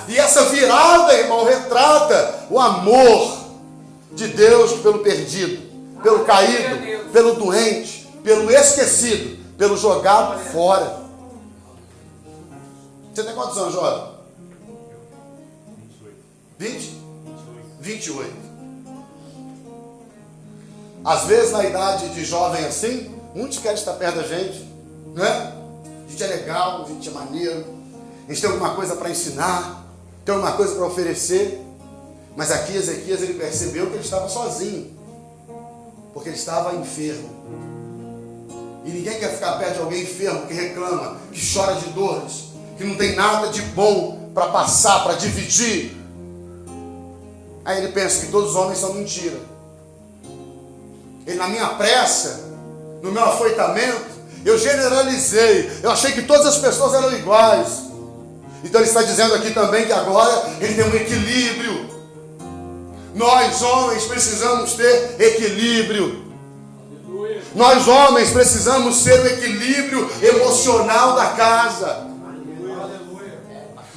E essa virada, irmão, retrata o amor de Deus pelo perdido, pelo caído, pelo doente, pelo esquecido, pelo jogado fora. Você tem quantos anos, Jovem? 20? 28. Às vezes, na idade de jovem assim, muitos querem estar perto da gente, né? A gente é legal, a gente é maneiro, a gente tem alguma coisa para ensinar, tem alguma coisa para oferecer. Mas aqui Ezequias, ele percebeu que ele estava sozinho, porque ele estava enfermo. E ninguém quer ficar perto de alguém enfermo, que reclama, que chora de dores, que não tem nada de bom para passar, para dividir. Aí ele pensa que todos os homens são mentira. Ele, na minha pressa, no meu afoitamento, eu generalizei. Eu achei que todas as pessoas eram iguais. Então ele está dizendo aqui também que agora ele tem um equilíbrio. Nós, homens, precisamos ter equilíbrio. Nós, homens, precisamos ser o equilíbrio emocional da casa.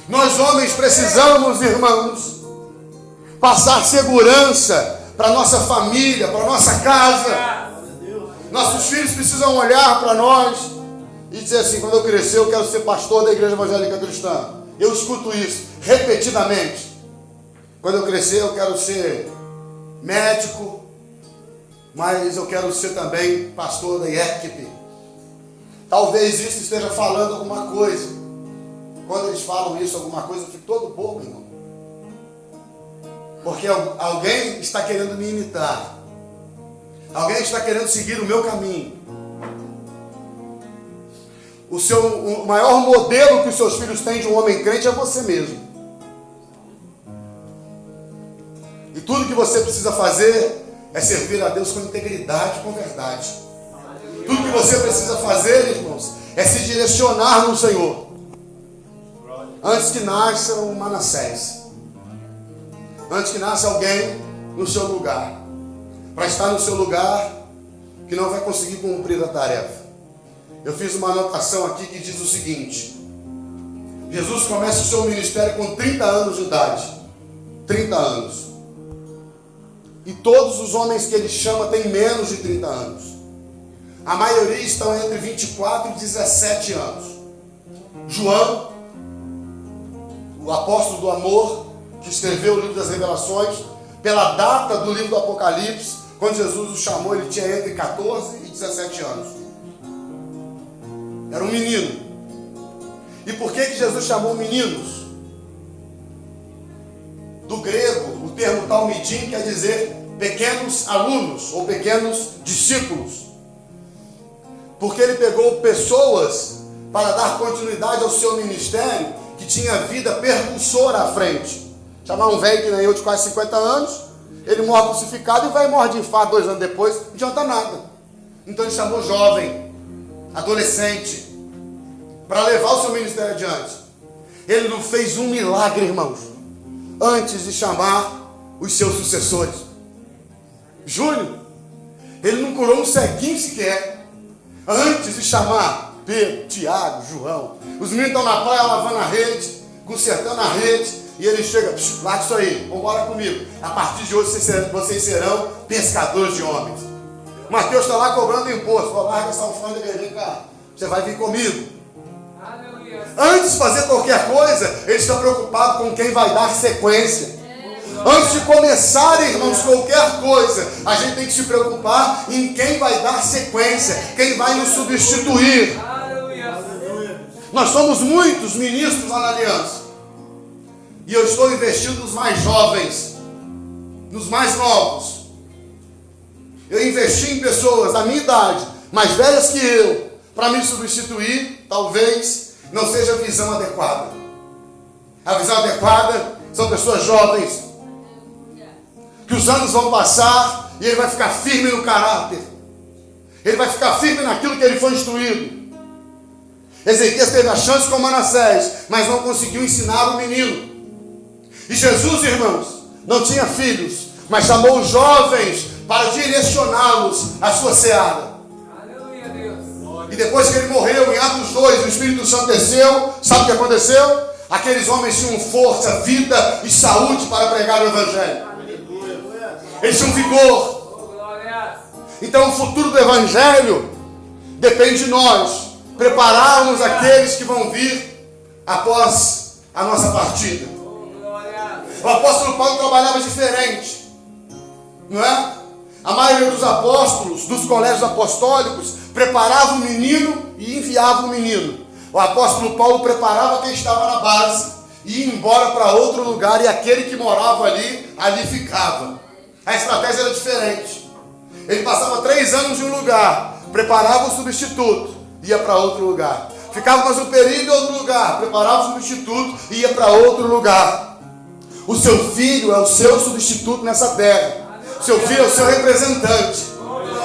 Nós, homens, precisamos, irmãos, passar segurança para nossa família, para nossa casa. Nossos filhos precisam olhar para nós e dizer assim, quando eu crescer eu quero ser pastor da Igreja Evangélica Cristã. Eu escuto isso repetidamente. Quando eu crescer eu quero ser médico, mas eu quero ser também pastor da IECP. Talvez isso esteja falando alguma coisa. Quando eles falam isso, alguma coisa, eu fico todo bobo, irmão. Porque alguém está querendo me imitar. Alguém está querendo seguir o meu caminho. O maior modelo que os seus filhos têm de um homem crente é você mesmo. E tudo que você precisa fazer é servir a Deus com integridade, com verdade. Tudo que você precisa fazer, irmãos, é se direcionar no Senhor. Antes que nasça um Manassés. Antes que nasça alguém no seu lugar. Para estar no seu lugar, que não vai conseguir cumprir a tarefa. Eu fiz uma anotação aqui que diz o seguinte. Jesus começa o seu ministério com 30 anos de idade. 30 anos. E todos os homens que ele chama têm menos de 30 anos. A maioria estão entre 24 e 17 anos. João, o apóstolo do amor, que escreveu o livro das Revelações, pela data do livro do Apocalipse, quando Jesus o chamou, ele tinha entre 14 e 17 anos. Era um menino. E por que Jesus chamou meninos? Do grego, o termo talmidim quer dizer pequenos alunos ou pequenos discípulos. Porque ele pegou pessoas para dar continuidade ao seu ministério que tinha vida percursora à frente. Chamar um velho que nem eu de quase 50 anos, ele morre crucificado e vai morrer de infarto 2 anos depois, não adianta nada. Então ele chamou jovem, adolescente, para levar o seu ministério adiante. Ele não fez um milagre, irmãos, antes de chamar os seus sucessores. Júnior, ele não curou um ceguinho sequer, antes de chamar Pedro, Tiago, João. Os meninos estão na praia lavando a rede, consertando a rede, e ele chega, larga isso aí, vamos embora comigo. A partir de hoje vocês serão pescadores de homens. Mateus está lá cobrando imposto. Larga essa alfândega aí, vem cá, você vai vir comigo. Antes de fazer qualquer coisa, ele está preocupado com quem vai dar sequência. Antes de começar, irmãos, qualquer coisa, a gente tem que se preocupar em quem vai dar sequência, quem vai nos substituir. Nós somos muitos ministros lá na Aliança, e eu estou investindo nos mais jovens, nos mais novos. Eu investi em pessoas da minha idade, mais velhas que eu, para me substituir. Talvez não seja a visão adequada. A visão adequada são pessoas jovens, que os anos vão passar e ele vai ficar firme no caráter. Ele vai ficar firme naquilo que ele foi instruído. Ezequias teve a chance com Manassés, mas não conseguiu ensinar o menino. E Jesus, irmãos, não tinha filhos, mas chamou os jovens para direcioná-los à sua seara. Aleluia, Deus. E depois que ele morreu, em Atos 2, o Espírito Santo desceu. Sabe o que aconteceu? Aqueles homens tinham força, vida e saúde para pregar o Evangelho. Eles tinham vigor. Então o futuro do Evangelho depende de nós prepararmos aqueles que vão vir após a nossa partida. O apóstolo Paulo trabalhava diferente, não é? A maioria dos apóstolos, dos colégios apostólicos, preparava o menino e enviava o menino. O apóstolo Paulo preparava quem estava na base e ia embora para outro lugar, e aquele que morava ali ficava. A estratégia era diferente. Ele passava 3 anos em um lugar, preparava o substituto, ia para outro lugar. Ficava mais um período em outro lugar, preparava o substituto e ia para outro lugar. O seu filho é o seu substituto nessa terra. O seu filho é o seu representante.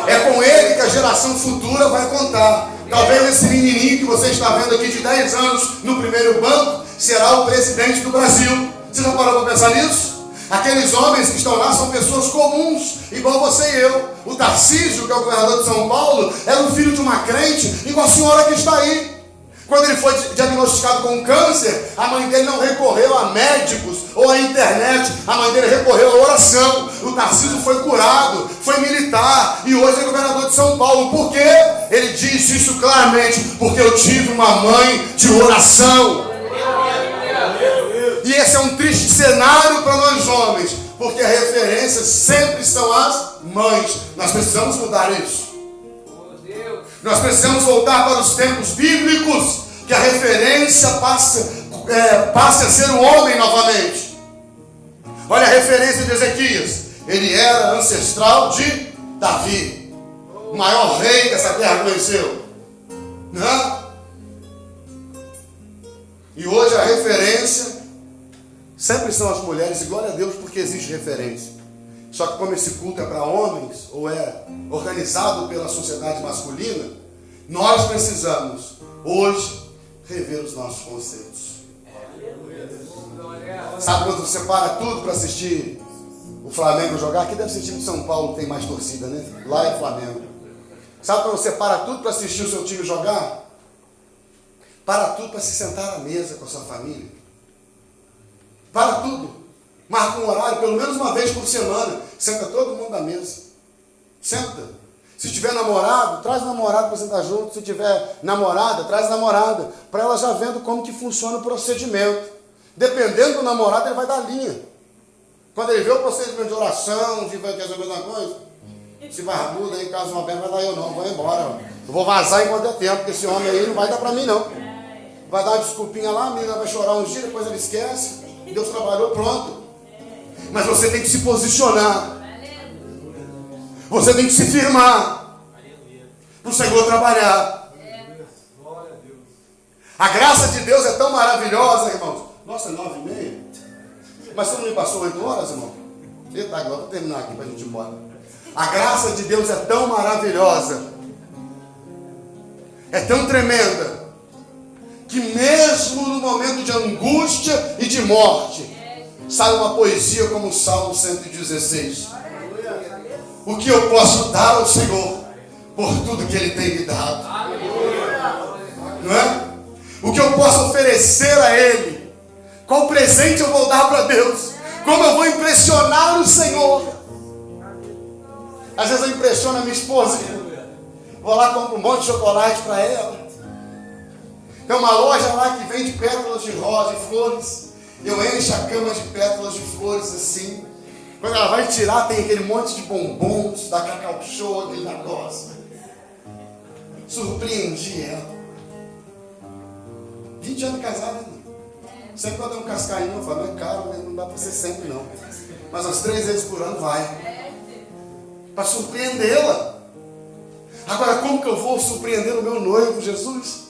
É com ele que a geração futura vai contar. Talvez esse menininho que você está vendo aqui de 10 anos no primeiro banco será o presidente do Brasil. Você já parou para pensar nisso? Aqueles homens que estão lá são pessoas comuns, igual você e eu. O Tarcísio, que é o governador de São Paulo, era um filho de uma crente, igual a senhora que está aí. Quando ele foi diagnosticado com câncer, a mãe dele não recorreu a médicos ou à internet, a mãe dele recorreu à oração. O Tarcísio foi curado, foi militar e hoje é governador de São Paulo. Por quê? Ele disse isso claramente: porque eu tive uma mãe de oração. E esse é um triste cenário para nós homens, porque a referência sempre são as mães. Nós precisamos mudar isso. Nós precisamos voltar para os tempos bíblicos, que a referência passe a ser o homem novamente. Olha a referência de Ezequias. Ele era ancestral de Davi, o maior rei que essa terra conheceu. Não? E hoje a referência sempre são as mulheres, e glória a Deus porque existe referência. Só que como esse culto é para homens, ou é organizado pela sociedade masculina, nós precisamos hoje rever os nossos conceitos. Sabe quando você para tudo para assistir o Flamengo jogar? Aqui deve ser time de São Paulo que tem mais torcida, né? Lá é Flamengo. Sabe quando você para tudo para assistir o seu time jogar? Para tudo para se sentar à mesa com a sua família. Para tudo. Marca um horário, pelo menos uma vez por semana. Senta todo mundo na mesa. Senta. Se tiver namorado, traz namorado para sentar junto. Se tiver namorada, traz namorada. Para ela já vendo como que funciona o procedimento. Dependendo do namorado, ele vai dar linha. Quando ele vê o procedimento de oração, de vai resolver alguma coisa, se barbudo aí, caso uma perna, vai dar eu não, vou embora. Eu vou vazar enquanto é tempo, porque esse homem aí não vai dar para mim não. Vai dar uma desculpinha lá, a menina vai chorar uns dias, depois ele esquece. Deus trabalhou, pronto. Mas você tem que se posicionar. Você tem que se firmar. Para o Senhor trabalhar. A graça de Deus é tão maravilhosa, irmãos. Nossa, 9h30? Mas você não me passou 8 horas, irmão? Eita, agora vou terminar aqui para a gente ir embora. A graça de Deus é tão maravilhosa. É tão tremenda. Que mesmo no momento de angústia e de morte, sai uma poesia como o Salmo 116. O que eu posso dar ao Senhor por tudo que Ele tem me dado? Não é? O que eu posso oferecer a Ele? Qual presente eu vou dar para Deus? Como eu vou impressionar o Senhor? Às vezes eu impressiono a minha esposa. Vou lá, compro um monte de chocolate para ela. Tem uma loja lá que vende pétalas de rosa e flores. Eu encho a cama de pétalas de flores assim. Quando ela vai tirar, tem aquele monte de bombons, da Cacau Show, aquele negócio. Surpreendi ela. 20 anos casada, né? Sempre quando eu um cascainho, eu falo, é caro, mas não dá para ser sempre não. Mas umas 3 vezes por ano vai. Para surpreendê-la. Agora, como que eu vou surpreender o meu noivo, Jesus?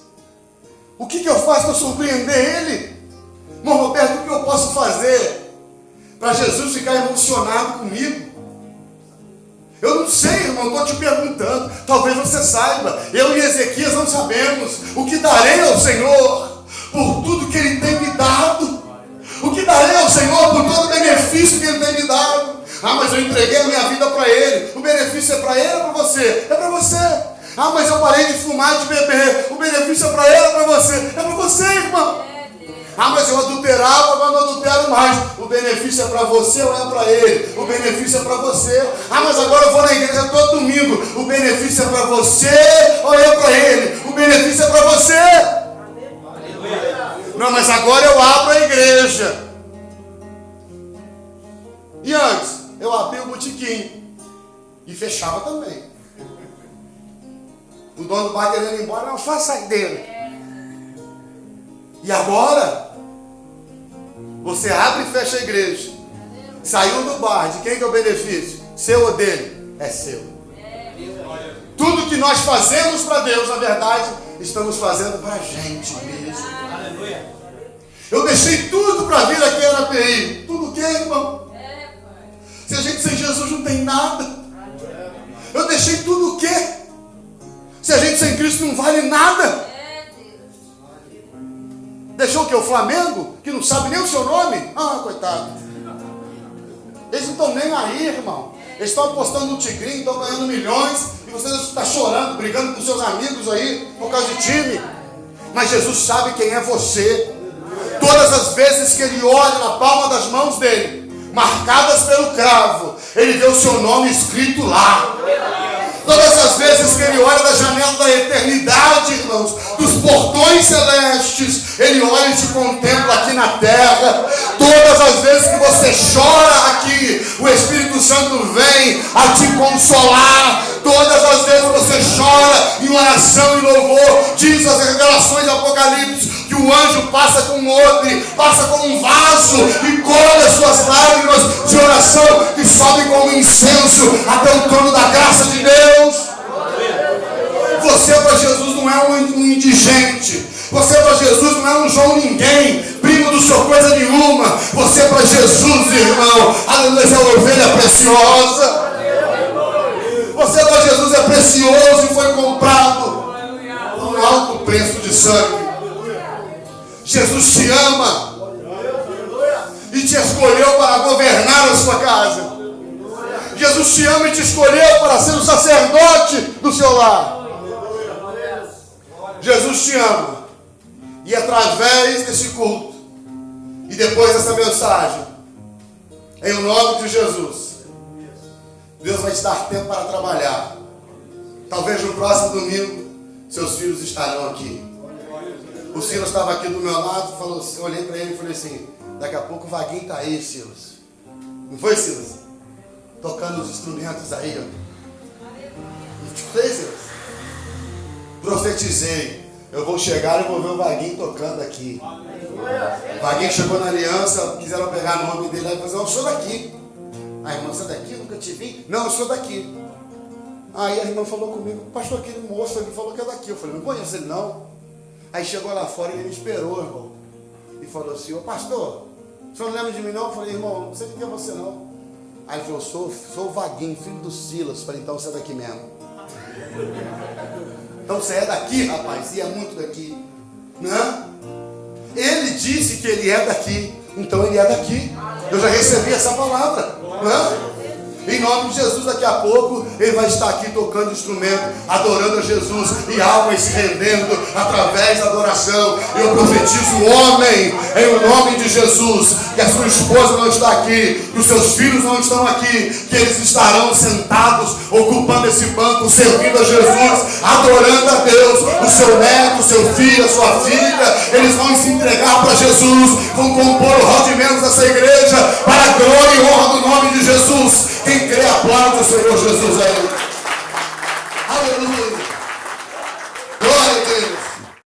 O que eu faço para surpreender ele? Irmão Roberto, o que eu posso fazer para Jesus ficar emocionado comigo? Eu não sei, irmão, estou te perguntando. Talvez você saiba. Eu e Ezequias não sabemos. O que darei ao Senhor por tudo que Ele tem me dado? O que darei ao Senhor por todo o benefício que Ele tem me dado? Ah, mas eu entreguei a minha vida para Ele. O benefício é para Ele ou para você? É para você. Ah, mas eu parei de fumar, de beber. O benefício é para Ele ou para você? É para você, irmão. Ah, mas eu adulterava, agora não adultero mais. O benefício é para você ou é para Ele? O benefício é para você. Ah, mas agora eu vou na igreja todo domingo. O benefício é para você ou é para Ele? O benefício é para você. Não, mas agora eu abro a igreja. E antes, eu abri o botequim. E fechava também. O dono do bar querendo ir embora, não, só sair dele. E agora, você abre e fecha a igreja. Saiu do bar, de quem que é o benefício? Seu ou dele? É seu. Tudo que nós fazemos para Deus, na verdade, estamos fazendo para a gente mesmo. Eu deixei tudo para vir aqui na API. Tudo o que, irmão? Se a gente sem Jesus não tem nada. Eu deixei tudo o quê? Se a gente sem Cristo não vale nada. Deixou o que? O Flamengo? Que não sabe nem o seu nome? Ah, coitado. Eles não estão nem aí, irmão. Eles estão apostando no Tigrinho, estão ganhando milhões. E você está chorando, brigando com seus amigos aí, por causa de time. Mas Jesus sabe quem é você. Todas as vezes que Ele olha na palma das mãos dele, marcadas pelo cravo, Ele vê o seu nome escrito lá. Todas as vezes que Ele olha da janela da eternidade, irmãos, dos portões celestes, Ele olha e te contempla aqui na terra. Todas as vezes que você chora aqui, o Espírito Santo vem a te consolar. Todas as vezes que você chora em oração e louvor, diz as revelações do Apocalipse, que o anjo passa com um odre, passa com um vaso e colhe as suas lágrimas de oração que sobem como incenso até o trono da graça de Deus. Você para Jesus não é um indigente. Você para Jesus não é um João ninguém, primo do seu coisa nenhuma. Você para Jesus, irmão, aleluia, é uma ovelha preciosa. Você para Jesus é precioso e foi comprado por um alto preço de sangue. Jesus te ama e te escolheu para governar a sua casa. Jesus te ama e te escolheu para ser o sacerdote do seu lar. Jesus te ama. E através desse culto e depois dessa mensagem, Em nome de Jesus. Deus vai te dar tempo para trabalhar. Talvez no próximo domingo, seus filhos estarão aqui. O Silas estava aqui do meu lado, falou assim, eu olhei para ele e falei assim, daqui a pouco o Vaguinho está aí, Silas. Não foi, Silas? Tocando os instrumentos aí, ó. Não foi, Silas? Profetizei. Eu vou chegar e vou ver o Vaguinho tocando aqui. O Vaguinho chegou na aliança, quiseram pegar o nome dele lá e fazer, eu sou daqui. A irmã, você é daqui? Nunca te vi? Não, eu sou daqui. Aí a irmã falou comigo, pastor, aquele moço ali falou que é daqui. Eu falei, não conheço ele não. Aí chegou lá fora e ele me esperou, irmão. E falou assim, ô pastor, o senhor não lembra de mim não? Eu falei, irmão, não sei quem é você não. Aí ele falou, sou o Vaguinho, filho do Silas. Eu falei, então você é daqui mesmo. Então você é daqui, rapaz, e é muito daqui. Né? Ele disse que ele é daqui, então ele é daqui. Eu já recebi essa palavra. Né? Em nome de Jesus, daqui a pouco ele vai estar aqui tocando instrumento, adorando a Jesus e almas se rendendo através da adoração. Eu profetizo, homem, em nome de Jesus, que a sua esposa não está aqui, que os seus filhos não estão aqui, que eles estarão sentados, ocupando esse banco, servindo a Jesus, adorando a Deus. O seu neto, o seu filho, a sua filha, eles vão se entregar para Jesus, vão compor o hall de membros dessa igreja para a glória e honra do nome de Jesus. Quem crê, aplaude o Senhor Jesus aí.